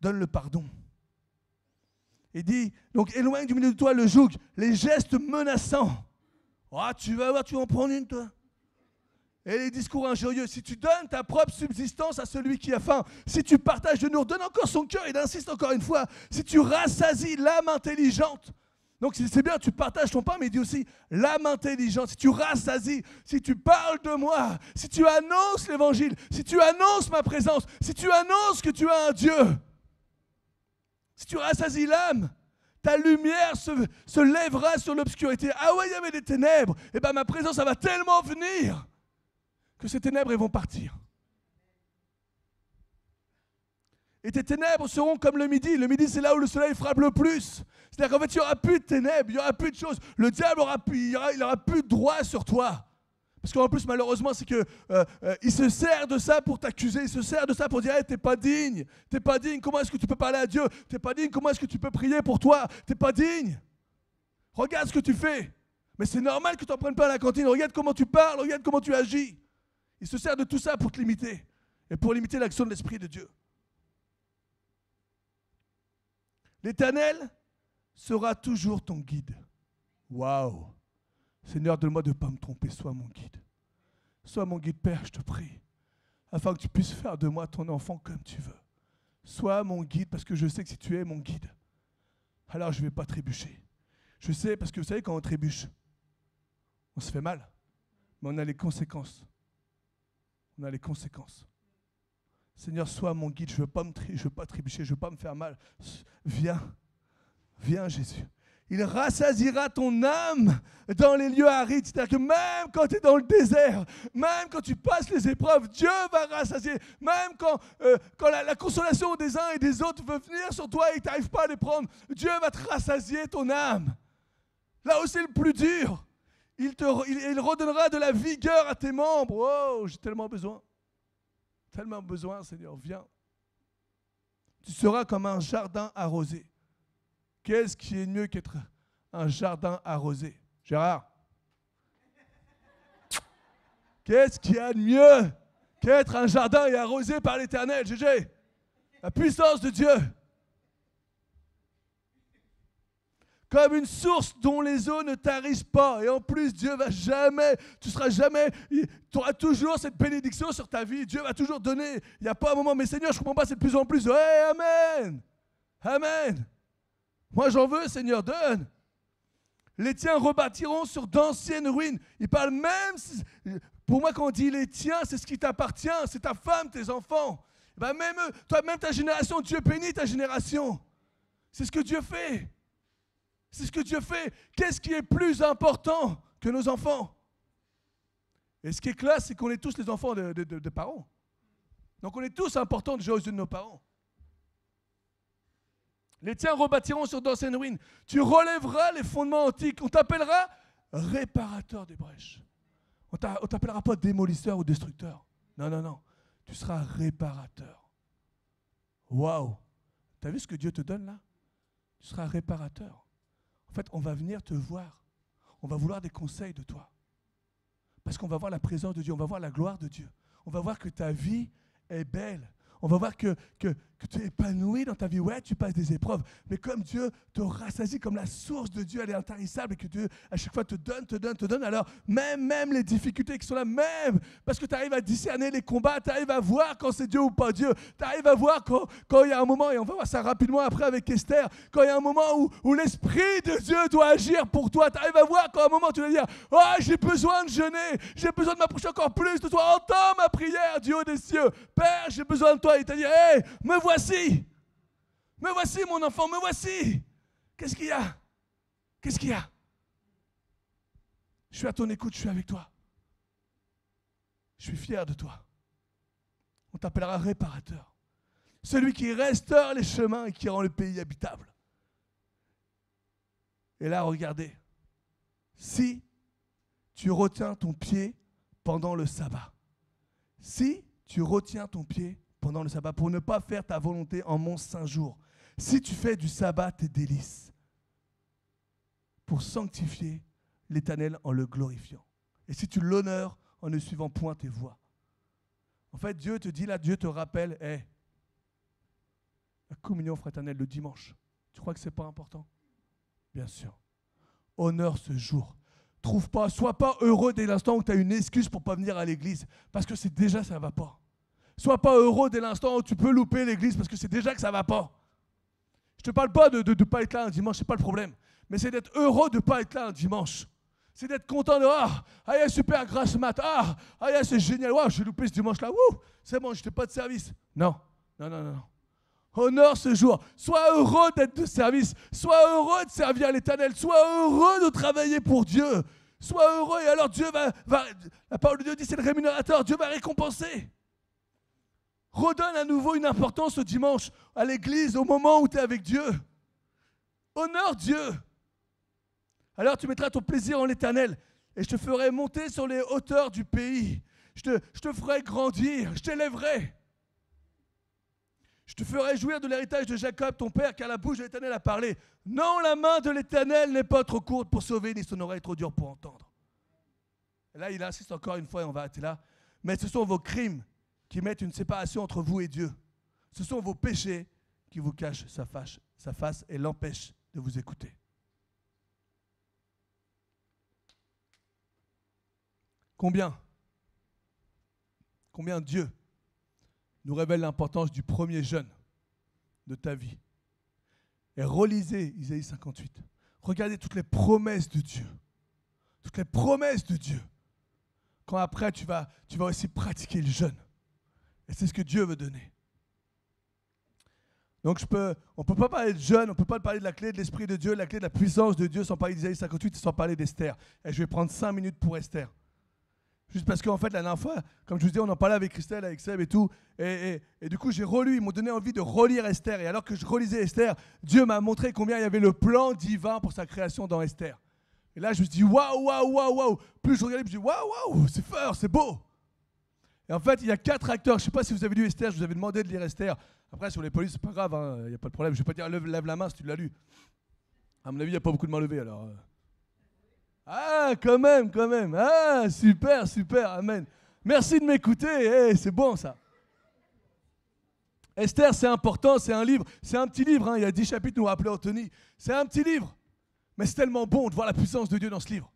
Donne le pardon. Et dit, donc éloigne du milieu de toi le joug, les gestes menaçants. Oh, tu vas voir, tu vas en prendre une, toi. Et les discours injurieux. Si tu donnes ta propre subsistance à celui qui a faim, si tu partages de nourrir, donne encore son cœur, il insiste encore une fois. Si tu rassasies l'âme intelligente, donc c'est bien, tu partages ton pain, mais il dit aussi l'âme intelligente. Si tu rassasies, si tu parles de moi, si tu annonces l'évangile, si tu annonces ma présence, si tu annonces que tu as un Dieu, si tu rassasies l'âme, ta lumière se lèvera sur l'obscurité. Ah ouais, il y avait des ténèbres. Et bien ma présence, ça va tellement venir que ces ténèbres, elles vont partir. Et tes ténèbres seront comme le midi. Le midi, c'est là où le soleil frappe le plus. C'est-à-dire qu'en fait, il n'y aura plus de ténèbres, il n'y aura plus de choses. Le diable aura plus de droit sur toi. Parce qu'en plus, malheureusement, c'est qu'il se sert de ça pour t'accuser. Il se sert de ça pour dire hey, t'es pas digne. T'es pas digne. Comment est-ce que tu peux parler à Dieu? T'es pas digne. Comment est-ce que tu peux prier pour toi? T'es pas digne. Regarde ce que tu fais. Mais c'est normal que tu n'en prennes pas à la cantine. Regarde comment tu parles. Regarde comment tu agis. Il se sert de tout ça pour te limiter. Et pour limiter l'action de l'Esprit de Dieu. L'Éternel sera toujours ton guide. Waouh! Seigneur, donne-moi de ne pas me tromper. Sois mon guide. Sois mon guide, Père, je te prie. Afin que tu puisses faire de moi ton enfant comme tu veux. Sois mon guide, parce que je sais que si tu es mon guide, alors je ne vais pas trébucher. Je sais, parce que vous savez, quand on trébuche, on se fait mal. Mais on a les conséquences. On a les conséquences. Seigneur, sois mon guide, je ne veux pas trébucher, je ne veux pas me faire mal. Viens Jésus. Il rassasiera ton âme dans les lieux arides. C'est-à-dire que même quand tu es dans le désert, même quand tu passes les épreuves, Dieu va rassasier. Même quand la consolation des uns et des autres veut venir sur toi et que tu n'arrives pas à les prendre, Dieu va te rassasier ton âme. Là où c'est le plus dur, il redonnera de la vigueur à tes membres. Oh, j'ai tellement besoin. Tellement besoin, Seigneur, viens. Tu seras comme un jardin arrosé. Qu'est-ce qui est mieux qu'être un jardin arrosé? Gérard? Qu'est-ce qu'il y a de mieux qu'être un jardin et arrosé par l'Éternel, GG? La puissance de Dieu. comme une source dont les eaux ne tarissent pas. Et en plus, Dieu va jamais, tu auras toujours cette bénédiction sur ta vie. Dieu va toujours donner. Il n'y a pas un moment, mais Seigneur, je ne comprends pas, c'est de plus en plus. Ouais, amen. Amen. Moi, j'en veux, Seigneur, donne. Les tiens rebâtiront sur d'anciennes ruines. Il parle même, pour moi, quand on dit les tiens, c'est ce qui t'appartient, c'est ta femme, tes enfants. Ben même eux, toi-même, ta génération, Dieu bénit ta génération. C'est ce que Dieu fait. C'est ce que Dieu fait. Qu'est-ce qui est plus important que nos enfants? Et ce qui est classe, c'est qu'on est tous les enfants de parents. Donc on est tous importants déjà aux yeux de nos parents. Les tiens rebâtiront sur d'anciennes ruines. Tu relèveras les fondements antiques. On t'appellera réparateur des brèches. On ne t'appellera pas démolisseur ou destructeur. Non, non, non. Tu seras réparateur. Waouh! Tu as vu ce que Dieu te donne là? Tu seras réparateur. En fait, on va venir te voir. On va vouloir des conseils de toi. Parce qu'on va voir la présence de Dieu. On va voir la gloire de Dieu. On va voir que ta vie est belle. On va voir que tu es épanoui dans ta vie. Ouais, tu passes des épreuves. Mais comme Dieu te rassasie, comme la source de Dieu, elle est intarissable et que Dieu, à chaque fois, te donne. Alors, même les difficultés qui sont là, même parce que tu arrives à discerner les combats, tu arrives à voir quand c'est Dieu ou pas Dieu. Tu arrives à voir quand il y a un moment, et on va voir ça rapidement après avec Esther, quand il y a un moment où l'Esprit de Dieu doit agir pour toi. Tu arrives à voir quand à un moment, tu vas dire, oh, j'ai besoin de jeûner, j'ai besoin de m'approcher encore plus de toi. Entends ma prière, Dieu des cieux. Père, j'ai besoin de toi. Il t'a dit, hey, me voici, mon enfant, me voici. Qu'est-ce qu'il y a? Qu'est-ce qu'il y a? Je suis à ton écoute, je suis avec toi. Je suis fier de toi. On t'appellera réparateur. Celui qui restaure les chemins et qui rend le pays habitable. Et là, regardez. Si tu retiens ton pied pendant le sabbat, si tu retiens ton pied pendant le sabbat, pour ne pas faire ta volonté en mon saint jour. Si tu fais du sabbat tes délices, pour sanctifier l'Éternel en le glorifiant. Et si tu l'honores en ne suivant point tes voies. En fait, Dieu te dit là, Dieu te rappelle, la communion fraternelle le dimanche. Tu crois que ce n'est pas important? Bien sûr. Honore ce jour. Sois pas heureux dès l'instant où tu as une excuse pour ne pas venir à l'église, parce que c'est déjà ça ne va pas. Sois pas heureux dès l'instant où tu peux louper l'église parce que c'est déjà que ça ne va pas. Je ne te parle pas de ne pas être là un dimanche, ce n'est pas le problème. Mais c'est d'être heureux de ne pas être là un dimanche. C'est d'être content de super grâce mat. C'est génial. J'ai loupé ce dimanche-là. C'est bon, je n'étais pas de service. Non. Honore ce jour. Sois heureux d'être de service. Sois heureux de servir l'Éternel. Sois heureux de travailler pour Dieu. Sois heureux et alors Dieu va la parole de Dieu dit c'est le rémunérateur. Dieu va récompenser. Redonne à nouveau une importance au dimanche, à l'église, au moment où tu es avec Dieu. Honore Dieu. Alors tu mettras ton plaisir en l'Éternel et je te ferai monter sur les hauteurs du pays. Je te ferai grandir, je t'élèverai. Je te ferai jouir de l'héritage de Jacob, ton père, car la bouche de l'Éternel a parlé. Non, la main de l'Éternel n'est pas trop courte pour sauver, ni son oreille trop dure pour entendre. Et là, il insiste encore une fois et on va arrêter là. Mais ce sont vos crimes qui mettent une séparation entre vous et Dieu. Ce sont vos péchés qui vous cachent sa face et l'empêchent de vous écouter. Combien Dieu nous révèle l'importance du premier jeûne de ta vie. Et relisez Isaïe 58. Regardez toutes les promesses de Dieu. Toutes les promesses de Dieu. Quand après tu vas aussi pratiquer le jeûne. Et c'est ce que Dieu veut donner. Donc on ne peut pas parler de jeûne, on ne peut pas parler de la clé de l'Esprit de Dieu, la clé de la puissance de Dieu sans parler d'Isaïe 58 et sans parler d'Esther. Et je vais prendre 5 minutes pour Esther. Juste parce qu'en fait, la dernière fois, comme je vous disais, on en parlait avec Christelle, avec Seb et tout. Et du coup, j'ai relu, ils m'ont donné envie de relire Esther. Et alors que je relisais Esther, Dieu m'a montré combien il y avait le plan divin pour sa création dans Esther. Et là, je me suis dit, waouh. Plus je regardais, je me dis, waouh, c'est fort, c'est beau. Et en fait, il y a 4 acteurs. Je ne sais pas si vous avez lu Esther, je vous avais demandé de lire Esther. Après, sur les polices, c'est pas grave, il n'y a pas de problème. Je ne vais pas dire lève la main si tu l'as lu. À mon avis, il n'y a pas beaucoup de mains levées, alors. Ah, quand même. Ah, super, amen. Merci de m'écouter, c'est bon ça. Esther, c'est important, c'est un livre, c'est un petit livre, il y a 10 chapitres, nous rappelait Anthony. C'est un petit livre. Mais c'est tellement bon de voir la puissance de Dieu dans ce livre.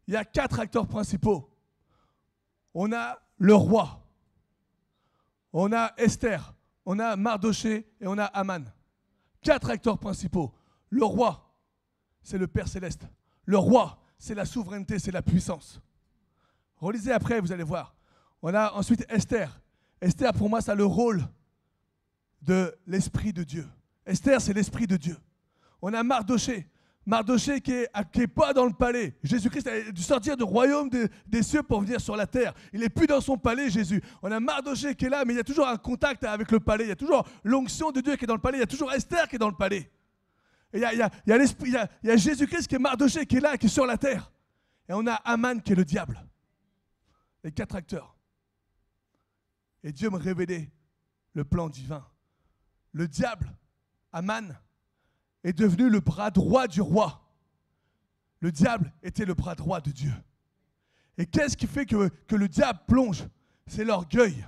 Il y a 4 acteurs principaux. On a le roi, on a Esther, on a Mardoché et on a Aman. 4 acteurs principaux. Le roi, c'est le Père Céleste. Le roi, c'est la souveraineté, c'est la puissance. Relisez après, vous allez voir. On a ensuite Esther. Esther, pour moi, ça a le rôle de l'Esprit de Dieu. Esther, c'est l'Esprit de Dieu. On a Mardoché. Mardoché qui est pas dans le palais. Jésus-Christ a dû sortir du royaume des cieux pour venir sur la terre. Il n'est plus dans son palais, Jésus. On a Mardoché qui est là, mais il y a toujours un contact avec le palais. Il y a toujours l'onction de Dieu qui est dans le palais. Il y a toujours Esther qui est dans le palais. Et il y a Jésus-Christ qui est Mardoché, qui est là, qui est sur la terre. Et on a Aman qui est le diable. Les 4 acteurs. Et Dieu me révélait le plan divin. Le diable, Aman, est devenu le bras droit du roi. Le diable était le bras droit de Dieu. Et qu'est-ce qui fait que le diable plonge? C'est l'orgueil.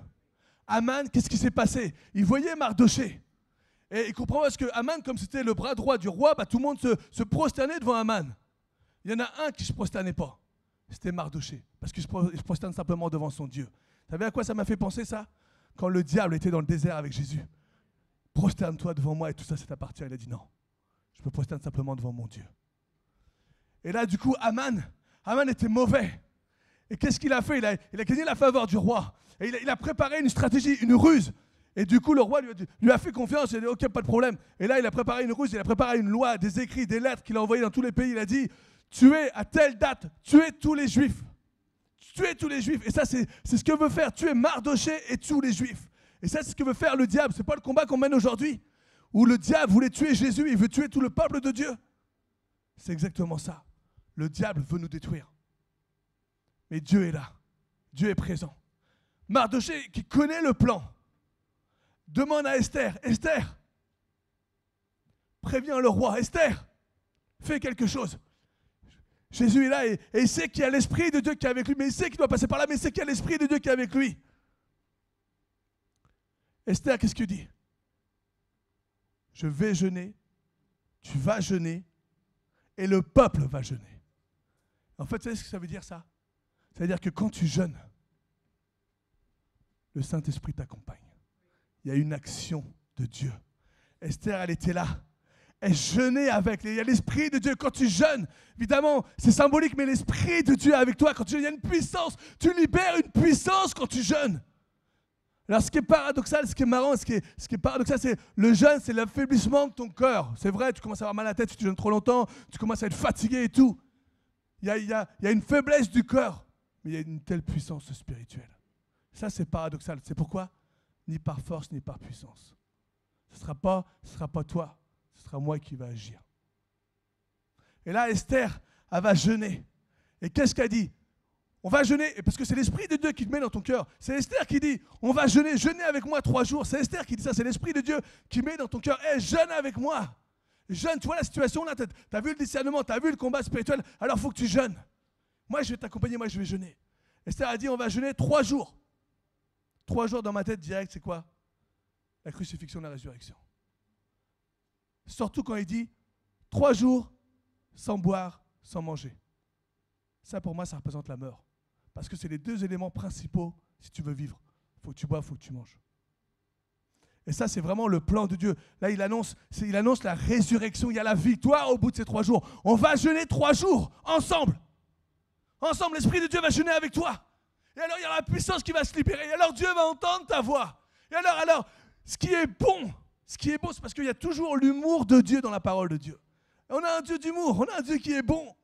Aman, qu'est-ce qui s'est passé? Il voyait Mardoché. Et il comprend parce que Aman, comme c'était le bras droit du roi, tout le monde se prosternait devant Aman. Il y en a un qui ne se prosternait pas. C'était Mardoché. Parce qu'il se prosterne simplement devant son Dieu. Vous savez à quoi ça m'a fait penser ça? Quand le diable était dans le désert avec Jésus. Prosterne-toi devant moi et tout ça, ça t'appartient. Il a dit non. Je me prosterne simplement devant mon Dieu. Et là, du coup, Aman était mauvais. Et qu'est-ce qu'il a fait? Il a gagné la faveur du roi. Et il a préparé une stratégie, une ruse. Et du coup, le roi lui a fait confiance. Il a dit, ok, pas de problème. Et là, il a préparé une ruse, il a préparé une loi, des écrits, des lettres qu'il a envoyées dans tous les pays. Il a dit, tuez à telle date, tuez tous les Juifs. Tuez tous les Juifs. Et ça, c'est ce que veut faire, tuer Mardoché et tous les Juifs. Et ça, c'est ce que veut faire le diable. Ce n'est pas le combat qu'on mène aujourd'hui. Où le diable voulait tuer Jésus, il veut tuer tout le peuple de Dieu. C'est exactement ça. Le diable veut nous détruire. Mais Dieu est là. Dieu est présent. Mardoché, qui connaît le plan, demande à Esther, Esther, préviens le roi, Esther, fais quelque chose. Jésus est là et il sait qu'il y a l'Esprit de Dieu qui est avec lui, mais il sait qu'il doit passer par là, mais il sait qu'il y a l'Esprit de Dieu qui est avec lui. Esther, qu'est-ce qu'il dit? Je vais jeûner, tu vas jeûner, et le peuple va jeûner. En fait, vous savez ce que ça veut dire ça? Ça veut dire que quand tu jeûnes, le Saint-Esprit t'accompagne. Il y a une action de Dieu. Esther, elle était là. Elle jeûnait avec. Il y a l'Esprit de Dieu. Quand tu jeûnes, évidemment, c'est symbolique, mais l'Esprit de Dieu est avec toi. Quand tu jeûnes, il y a une puissance. Tu libères une puissance quand tu jeûnes. Alors, ce qui est paradoxal, ce qui est marrant, ce qui est paradoxal, c'est le jeûne, c'est l'affaiblissement de ton cœur. C'est vrai, tu commences à avoir mal à la tête si tu jeûnes trop longtemps, tu commences à être fatigué et tout. Il y a une faiblesse du cœur, mais il y a une telle puissance spirituelle. Ça, c'est paradoxal. C'est pourquoi? Ni par force, ni par puissance. Ce ne sera pas toi, ce sera moi qui va agir. Et là, Esther, elle va jeûner. Et qu'est-ce qu'elle dit? On va jeûner, parce que c'est l'Esprit de Dieu qui te met dans ton cœur. C'est Esther qui dit, on va jeûner, jeûner avec moi 3 jours. C'est Esther qui dit ça, c'est l'Esprit de Dieu qui met dans ton cœur. Hey, jeûne avec moi. Jeûne, tu vois la situation là, tu as vu le discernement, tu as vu le combat spirituel, alors il faut que tu jeûnes. Moi, je vais t'accompagner, moi, je vais jeûner. Esther a dit, on va jeûner 3 jours. 3 jours dans ma tête, direct, c'est quoi? La crucifixion, la résurrection. Surtout quand il dit 3 jours sans boire, sans manger. Ça, pour moi, ça représente la mort. Parce que c'est les 2 éléments principaux si tu veux vivre. Il faut que tu bois, il faut que tu manges. Et ça, c'est vraiment le plan de Dieu. Là, il annonce la résurrection. Il y a la victoire au bout de ces 3 jours. On va jeûner 3 jours, ensemble. Ensemble, l'Esprit de Dieu va jeûner avec toi. Et alors, il y aura la puissance qui va se libérer. Et alors, Dieu va entendre ta voix. Et alors, ce qui est bon, c'est parce qu'il y a toujours l'humour de Dieu dans la parole de Dieu. Et on a un Dieu d'humour, on a un Dieu qui est bon.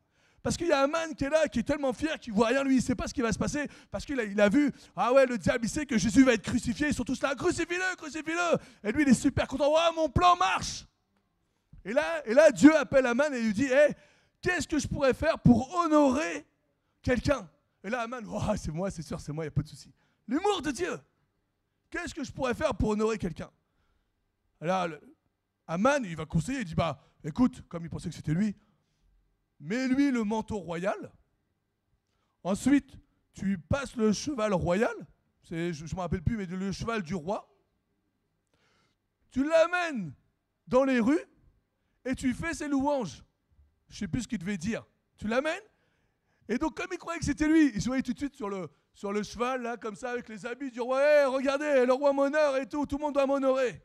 Parce qu'il y a un man qui est là, qui est tellement fier, qui ne voit rien, lui, il ne sait pas ce qui va se passer, parce qu'il a vu, ah ouais, le diable, il sait que Jésus va être crucifié, ils sont tous là, crucifie-le, crucifie-le. Et lui, il est super content, ouais, mon plan marche. Et là, Dieu appelle Aman et lui dit, hey, qu'est-ce que je pourrais faire pour honorer quelqu'un? Et là, Aman, oh, c'est moi, c'est sûr, c'est moi, il n'y a pas de souci. L'humour de Dieu. Qu'est-ce que je pourrais faire pour honorer quelqu'un? Alors, Aman, il va conseiller, il dit, bah, écoute, comme il pensait que c'était lui, mets-lui le manteau royal. Ensuite, tu lui passes le cheval royal. Je ne me rappelle plus, mais le cheval du roi. Tu l'amènes dans les rues et tu lui fais ses louanges. Je ne sais plus ce qu'il devait dire. Tu l'amènes? Et donc, comme il croyait que c'était lui, il se voyait tout de suite sur le cheval, là, comme ça, avec les habits du roi. Hey, regardez, le roi m'honore et tout le monde doit m'honorer.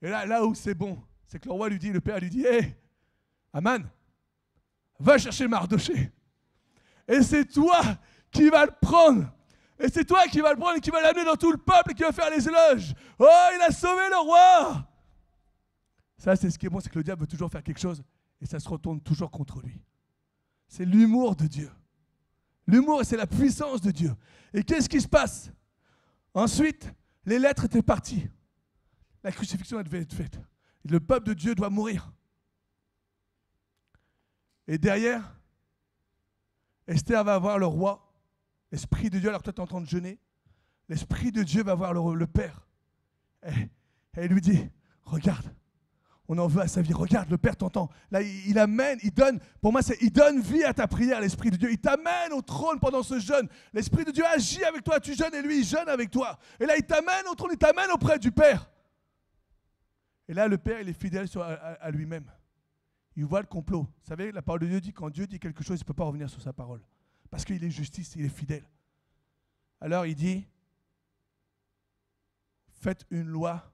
Et là où c'est bon, c'est que le roi lui dit, le père lui dit, hey, Aman, va chercher Mardoché. Et c'est toi qui vas le prendre. Et c'est toi qui vas le prendre et qui va l'amener dans tout le peuple et qui va faire les éloges. Oh, il a sauvé le roi. Ça, c'est ce qui est bon, c'est que le diable veut toujours faire quelque chose et ça se retourne toujours contre lui. C'est l'humour de Dieu. L'humour, c'est la puissance de Dieu. Et qu'est-ce qui se passe? Ensuite, les lettres étaient parties. La crucifixion elle devait être faite. Le peuple de Dieu doit mourir. Et derrière, Esther va voir le roi. L'Esprit de Dieu, alors que toi tu es en train de jeûner, l'Esprit de Dieu va voir le Père. Et il lui dit, regarde, on en veut à sa vie, regarde, le Père t'entend. Là, il amène, il donne, pour moi, il donne vie à ta prière, l'Esprit de Dieu. Il t'amène au trône pendant ce jeûne. L'Esprit de Dieu agit avec toi, tu jeûnes et lui, il jeûne avec toi. Et là, il t'amène au trône, il t'amène auprès du Père. Et là, le Père, il est fidèle à lui-même. Il voit le complot. Vous savez, la parole de Dieu dit, quand Dieu dit quelque chose, il ne peut pas revenir sur sa parole. Parce qu'il est justice, il est fidèle. Alors il dit, faites une loi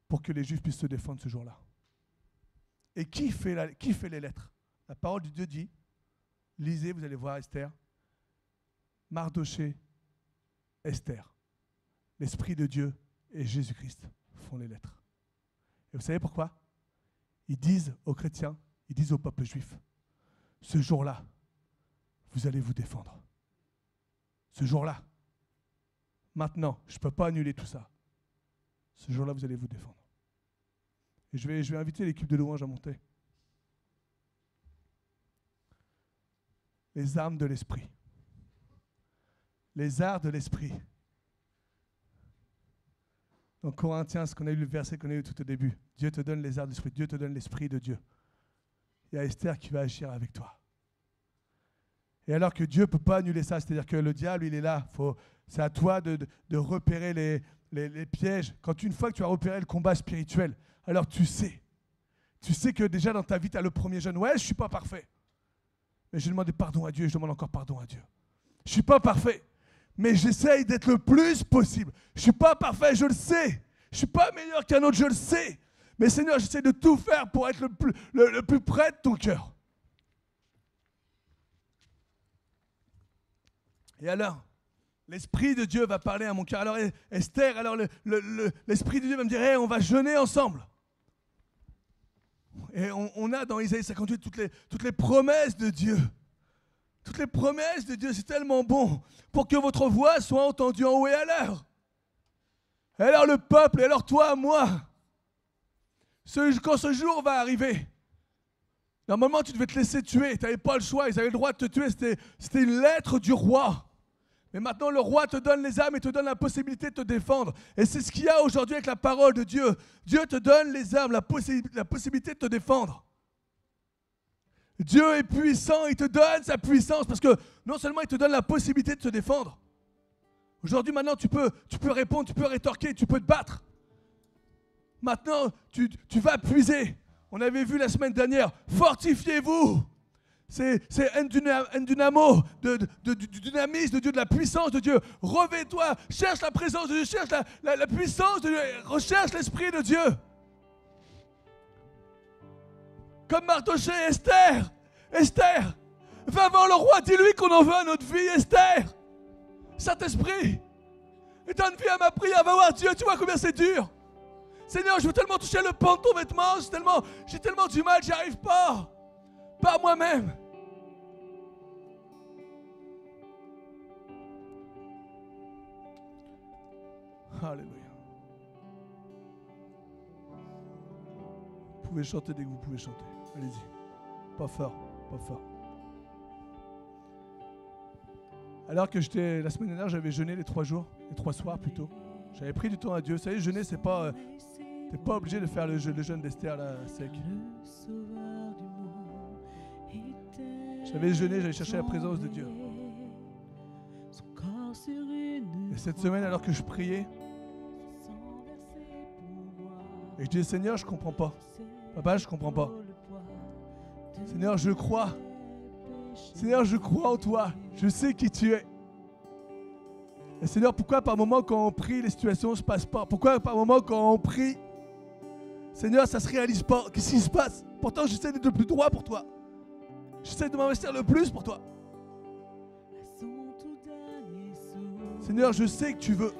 pour que les Juifs puissent se défendre ce jour-là. Et qui fait les lettres? La parole de Dieu dit, lisez, vous allez voir Esther, Mardoché, Esther. L'Esprit de Dieu et Jésus-Christ font les lettres. Et vous savez pourquoi? Ils disent aux chrétiens, ils disent au peuple juif, ce jour-là, vous allez vous défendre. Ce jour-là. Maintenant, je ne peux pas annuler tout ça. Ce jour-là, vous allez vous défendre. Et je vais inviter l'équipe de louange à monter. Les armes de l'esprit. Les arts de l'esprit. Dans Corinthiens, ce qu'on a eu, le verset qu'on a eu tout au début. Dieu te donne les arts de l'esprit. Dieu te donne l'esprit de Dieu. Il y a Esther qui va agir avec toi. Et alors que Dieu ne peut pas annuler ça, c'est-à-dire que le diable, il est là. C'est à toi de repérer les pièges. Une fois que tu as repéré le combat spirituel, alors tu sais que déjà dans ta vie, tu as le premier jeûne. Ouais, je ne suis pas parfait. Mais je demande pardon à Dieu et je demande encore pardon à Dieu. Je ne suis pas parfait, mais j'essaye d'être le plus possible. Je ne suis pas parfait, je le sais. Je ne suis pas meilleur qu'un autre, je le sais. Mais Seigneur, j'essaie de tout faire pour être le plus près de ton cœur. Et alors, l'Esprit de Dieu va parler à mon cœur. Alors Esther, alors l'Esprit de Dieu va me dire, hey, on va jeûner ensemble. Et on a dans Isaïe 58 toutes les promesses de Dieu. Toutes les promesses de Dieu, c'est tellement bon pour que votre voix soit entendue en haut et à l'heure. Et alors le peuple, et alors toi, moi, quand ce jour va arriver, normalement tu devais te laisser tuer, tu n'avais pas le choix, ils avaient le droit de te tuer, c'était une lettre du roi. Mais maintenant, le roi te donne les armes et te donne la possibilité de te défendre. Et c'est ce qu'il y a aujourd'hui avec la parole de Dieu. Dieu te donne les armes, la possibilité de te défendre. Dieu est puissant, il te donne sa puissance parce que non seulement il te donne la possibilité de te défendre. Aujourd'hui, maintenant, tu peux répondre, tu peux rétorquer, tu peux te battre. Maintenant, tu vas puiser. On avait vu la semaine dernière, fortifiez-vous. C'est un dynamo, du dynamisme de Dieu, de la puissance de Dieu. Revêt-toi, cherche la présence de Dieu, cherche la puissance de Dieu, recherche l'Esprit de Dieu. Comme Mardoché et Esther. Esther, va voir le roi, dis-lui qu'on en veut à notre vie, Esther. Saint-Esprit, donne vie à ma prière, va voir Dieu, tu vois combien c'est dur. Seigneur, je veux tellement toucher le pan de ton vêtement, j'ai tellement du mal, j'y arrive pas. Par moi-même. Alléluia. Vous pouvez chanter dès que vous pouvez chanter. Allez-y. Pas fort, pas fort. Alors que la semaine dernière, j'avais jeûné les 3 jours, les 3 soirs plutôt. J'avais pris du temps à Dieu. Vous savez, jeûner, c'est pas... t'es pas obligé de faire le jeûne d'Esther là, sec. J'avais jeûné, j'avais cherché la présence de Dieu. Et cette semaine, alors que je priais, et je disais, Seigneur, je comprends pas. Papa, je comprends pas. Seigneur, je crois. Seigneur, je crois en toi. Je sais qui tu es. Et Seigneur, pourquoi par moments quand on prie, les situations ne se passent pas? Pourquoi par moments quand on prie, Seigneur, ça ne se réalise pas? Qu'est-ce qui se passe? Pourtant, j'essaie d'être le plus droit pour toi. J'essaie de m'investir le plus pour toi. Seigneur, je sais que tu veux.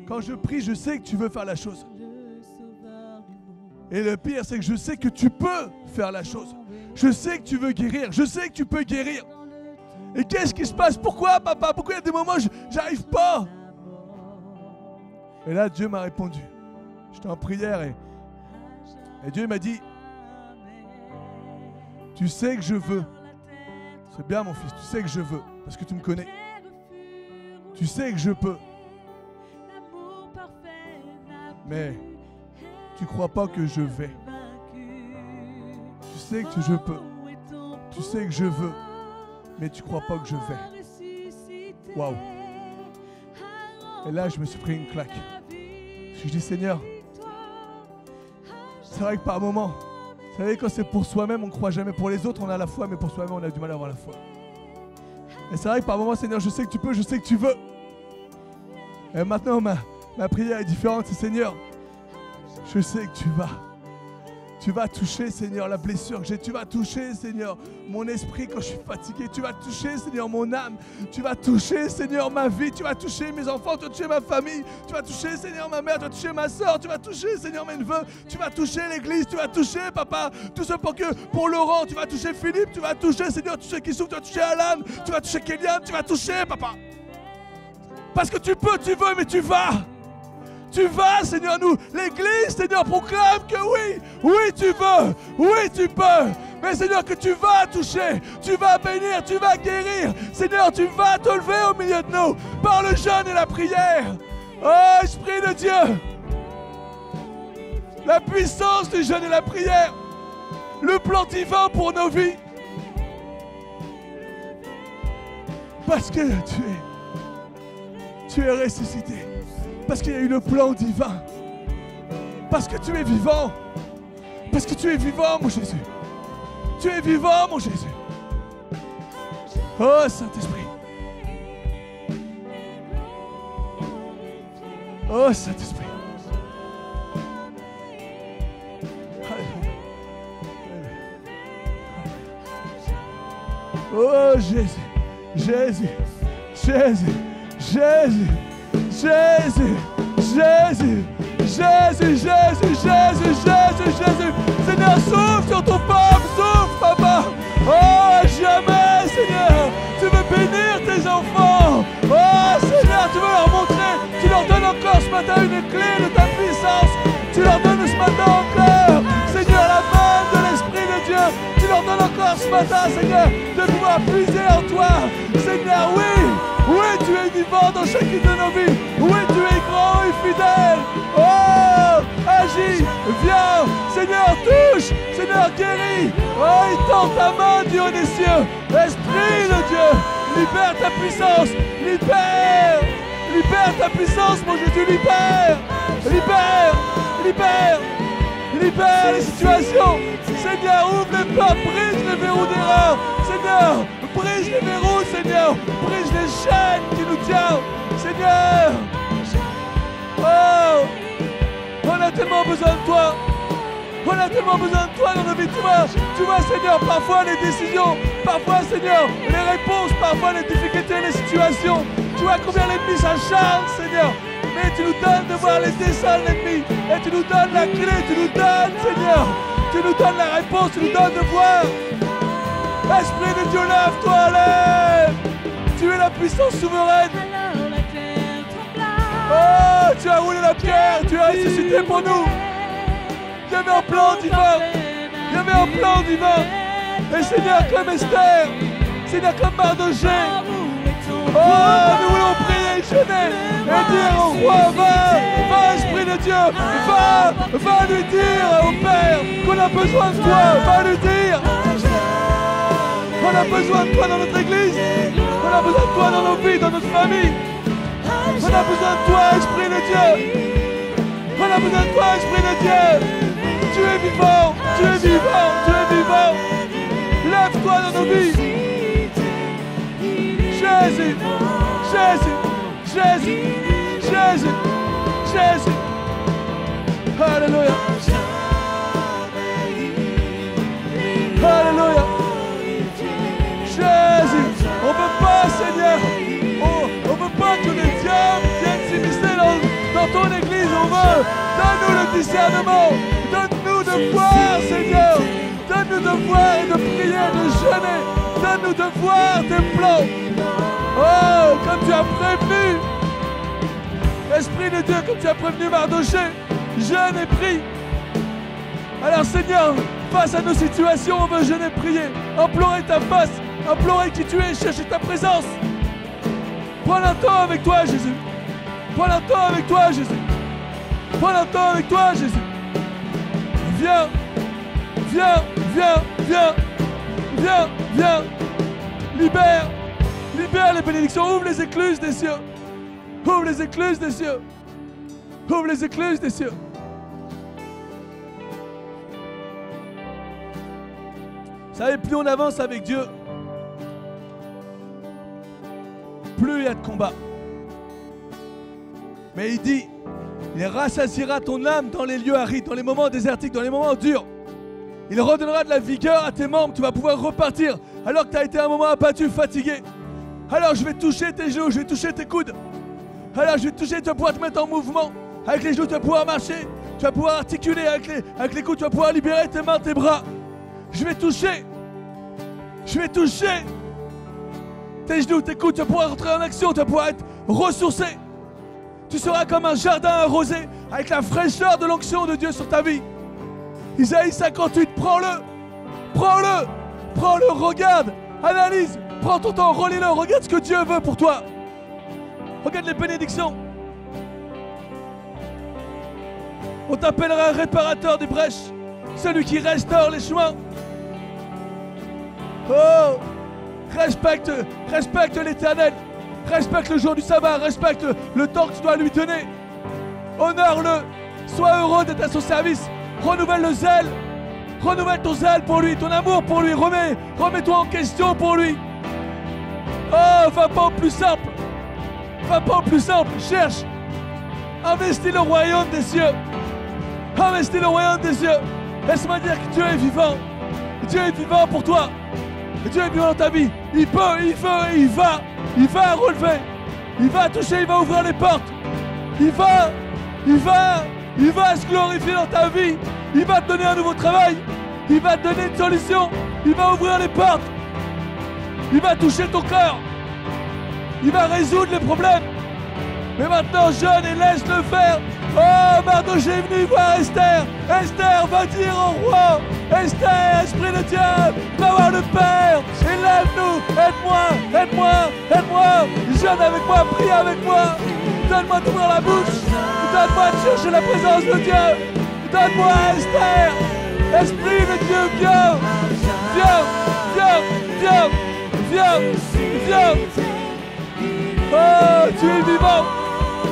Quand je prie, je sais que tu veux faire la chose. Et le pire, c'est que je sais que tu peux faire la chose. Je sais que tu veux guérir. Je sais que tu peux guérir. Et qu'est-ce qui se passe? Pourquoi, papa? Pourquoi il y a des moments où j'arrive pas? Et là, Dieu m'a répondu. J'étais en prière et Dieu m'a dit, tu sais que je veux. C'est bien, mon fils, tu sais que je veux, parce que tu me connais. Tu sais que je peux. Mais tu crois pas que je vais. Tu sais que je peux. Tu sais que je veux. Mais tu crois pas que je vais. Waouh. Et là, je me suis pris une claque. Je dis, Seigneur, c'est vrai que par moments, vous savez, quand c'est pour soi-même, on ne croit jamais. Pour les autres, on a la foi, mais pour soi-même, on a du mal à avoir la foi. Et c'est vrai que par moments, Seigneur, je sais que tu peux, je sais que tu veux. Et maintenant, ma prière est différente. C'est, Seigneur, je sais que tu vas toucher, Seigneur, la blessure que j'ai. Tu vas toucher, Seigneur, mon esprit quand je suis fatigué. Tu vas toucher, Seigneur, mon âme. Tu vas toucher, Seigneur, ma vie. Tu vas toucher mes enfants. Tu vas toucher ma famille. Tu vas toucher, Seigneur, ma mère. Tu vas toucher ma soeur. Tu vas toucher, Seigneur, mes neveux. Tu vas toucher l'église. Tu vas toucher, papa, tout ça pour Laurent. Tu vas toucher Philippe. Tu vas toucher, Seigneur, tous ceux qui souffrent. Tu vas toucher Alan. Tu vas toucher Kélian. Tu vas toucher, papa. Parce que tu peux, tu veux, mais tu vas. Tu vas, Seigneur, nous, l'Église, Seigneur, proclame que oui, tu veux, oui, tu peux. Mais Seigneur, que tu vas toucher, tu vas bénir, tu vas guérir. Seigneur, tu vas te lever au milieu de nous par le jeûne et la prière. Oh, Esprit de Dieu, la puissance du jeûne et la prière, le plan divin pour nos vies. Parce que tu es ressuscité. Parce qu'il y a eu le plan divin. Parce que tu es vivant. Parce que tu es vivant, mon Jésus. Tu es vivant, mon Jésus. Oh, Saint-Esprit. Oh, Saint-Esprit. Oh, Jésus. Jésus. Jésus. Jésus. Jésus, Jésus, Jésus, Jésus, Jésus, Jésus, Jésus. Seigneur, souffle sur ton peuple, souffle, papa. Oh, jamais, Seigneur, tu veux bénir tes enfants. Oh, Seigneur, tu veux leur montrer, tu leur donnes encore ce matin une clé de ta puissance. Tu leur donnes ce matin encore, Seigneur, la main de l'Esprit de Dieu. Tu leur donnes encore ce matin, Seigneur, de pouvoir puiser en toi. Seigneur, oui, tu es vivant dans chacune de nos vies. Oui, tu es grand et fidèle. Oh, agis, viens. Seigneur, touche. Seigneur, guéris. Oh, étends ta main, Dieu des cieux. Esprit de Dieu, libère ta puissance. Libère ta puissance, mon Jésus. Libère les situations. Seigneur, ouvre les portes, brise les verrous d'erreur. Seigneur, brise les verrous, Seigneur. Brise les chaînes qui nous tiennent. Seigneur. Oh, on a tellement besoin de toi. On a tellement besoin de toi dans nos vies. Tu vois, Seigneur, parfois les décisions, parfois, Seigneur, les réponses, parfois les difficultés, les situations. Tu vois combien l'ennemi s'acharne, Seigneur. Mais tu nous donnes de voir les desseins de l'ennemi. Et tu nous donnes la clé, tu nous donnes, Seigneur. Tu nous donnes la réponse, tu nous donnes de voir. Esprit de Dieu, lève-toi, lève. Tu es la puissance souveraine. Oh, tu as roulé la pierre, tu as ressuscité pour nous. Il y avait un plan divin. Il y avait un plan divin. Et Seigneur, comme Esther, Seigneur, comme Mardochée. Oh, nous voulons prier, jeûner et dire au roi, va, Esprit de Dieu, va lui dire au Père qu'on a besoin de toi, va lui dire. On a besoin de toi dans notre église, on a besoin de toi dans nos vies, dans notre famille. On a besoin de toi, Esprit de Dieu. On a besoin de toi, Esprit de Dieu. Tu Tu es vivant, tu es vivant, tu es vivant. Lève-toi dans nos vies. Jésus, Jésus, Jésus, Jésus, Jésus. Alléluia. Alléluia. Jésus, on ne veut pas, Seigneur. On ne veut pas que les diables viennent s'immiscer dans ton église. On veut. Donne-nous le discernement. Donne-nous de voir, Seigneur. Donne-nous de voir et de prier, de jeûner. Donne-nous de voir tes plans. Oh, comme tu as prévenu. Esprit de Dieu, comme tu as prévenu Mardoché. Jeûne et prie. Alors, Seigneur, face à nos situations, on veut jeûner et prier. Implorer ta face. Implorer qui tu es, chercher ta présence. Prends un temps avec toi, Jésus. Prends un temps avec toi, Jésus. Prends un temps avec toi, Jésus. Viens, viens, viens, viens, viens, viens. Libère, libère les bénédictions. Ouvre les écluses des cieux. Ouvre les écluses des cieux. Ouvre les écluses des cieux. Vous savez, plus on avance avec Dieu, plus il y a de combats. Mais il dit, il rassasiera ton âme dans les lieux arides, dans les moments désertiques, dans les moments durs. Il redonnera de la vigueur à tes membres, tu vas pouvoir repartir alors que tu as été un moment abattu, fatigué. Alors je vais toucher tes genoux, je vais toucher tes coudes. Alors je vais te toucher, tu vas pouvoir te mettre en mouvement. Avec les genoux, tu vas pouvoir marcher, tu vas pouvoir articuler avec les coudes, tu vas pouvoir libérer tes mains, tes bras. Je vais toucher. Je vais toucher tes genoux, tes coudes, tu vas pouvoir rentrer en action, tu vas pouvoir être ressourcé. Tu seras comme un jardin arrosé avec la fraîcheur de l'onction de Dieu sur ta vie. Isaïe 58, prends-le, prends-le, prends-le, regarde, analyse, prends ton temps, relis-le, regarde ce que Dieu veut pour toi. Regarde les bénédictions. On t'appellera un réparateur des brèches, celui qui restaure les chemins. Oh, respecte l'Éternel, respecte le jour du sabbat, respecte le temps que tu dois lui donner. Honore-le, sois heureux d'être à son service, renouvelle le zèle, renouvelle ton zèle pour lui, ton amour pour lui, remets-toi en question pour lui. Oh, va pas au plus simple, va pas au plus simple, cherche, investis le royaume des cieux, investis le royaume des cieux. Laisse-moi dire que Dieu est vivant, Dieu est vivant pour toi. Dieu est vivant dans ta vie. Il peut, il veut, il va relever. Il va toucher, il va ouvrir les portes. Il va se glorifier dans ta vie. Il va te donner un nouveau travail. Il va te donner une solution. Il va ouvrir les portes. Il va toucher ton cœur. Il va résoudre les problèmes. Mais maintenant, jeûne et laisse-le faire. Oh, Mardoché est venu voir Esther. Esther va dire au roi, Esther, Esprit de Dieu, va voir le Père. Élève-nous, aide-moi, aide-moi, aide-moi. Jeûne avec moi, prie avec moi. Donne-moi d'ouvrir la bouche. Donne-moi de chercher la présence de Dieu. Donne-moi, Esther. Esprit de Dieu, viens. Viens, viens, viens, viens, viens. Oh, tu es vivant.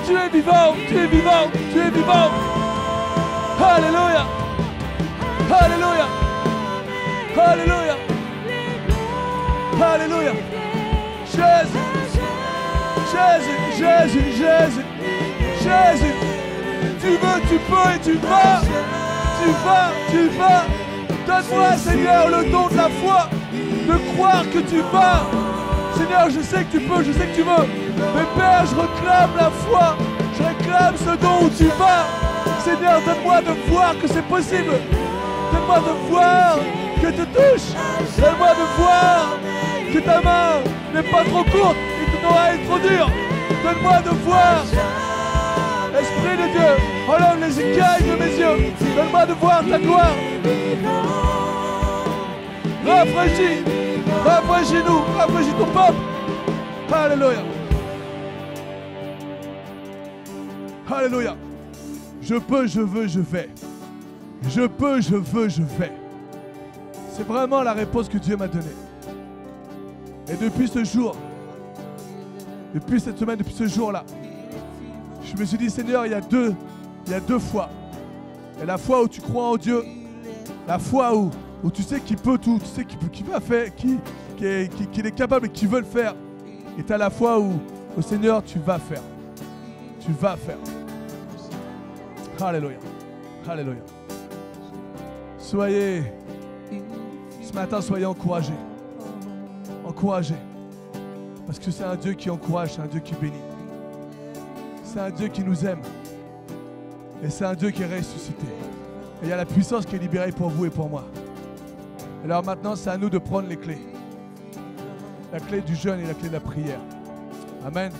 Tu es vivant, tu es vivant, tu es vivant. Alléluia. Alléluia. Alléluia. Alléluia. Jésus. Jésus, Jésus, Jésus. Jésus. Tu veux, tu peux et tu vas. Tu vas, tu vas. Donne-moi, Seigneur, le don de la foi, de croire que tu vas. Seigneur, je sais que tu peux, je sais que tu veux. Mais Père, je réclame la foi. Je réclame ce don où tu vas. Seigneur, donne-moi de voir que c'est possible. Donne-moi de voir que tu touches. Donne-moi de voir que ta main n'est pas trop courte et que ton oreille est trop dure. Donne-moi de voir. Esprit de Dieu, enlève les écailles de mes yeux. Donne-moi de voir ta gloire. Rafraîchis-nous, rafraîchis ton peuple. Alléluia. Alléluia. Je peux, je veux, je fais. Je peux, je veux, je fais. C'est vraiment la réponse que Dieu m'a donnée. Et depuis ce jour, depuis cette semaine, depuis ce jour-là, je me suis dit, Seigneur, il y a deux fois. Il y a la foi où tu crois en Dieu La foi où tu sais qu'il peut tout, tu sais qu'il va faire, qu'il est capable et qu'il veut le faire. Et tu as la foi où, au Seigneur, tu vas faire. Tu vas faire. Alléluia. Alléluia. Soyez, ce matin, soyez encouragés. Encouragés. Parce que c'est un Dieu qui encourage, c'est un Dieu qui bénit. C'est un Dieu qui nous aime. Et c'est un Dieu qui est ressuscité. Et il y a la puissance qui est libérée pour vous et pour moi. Alors maintenant, c'est à nous de prendre les clés. La clé du jeûne et la clé de la prière. Amen.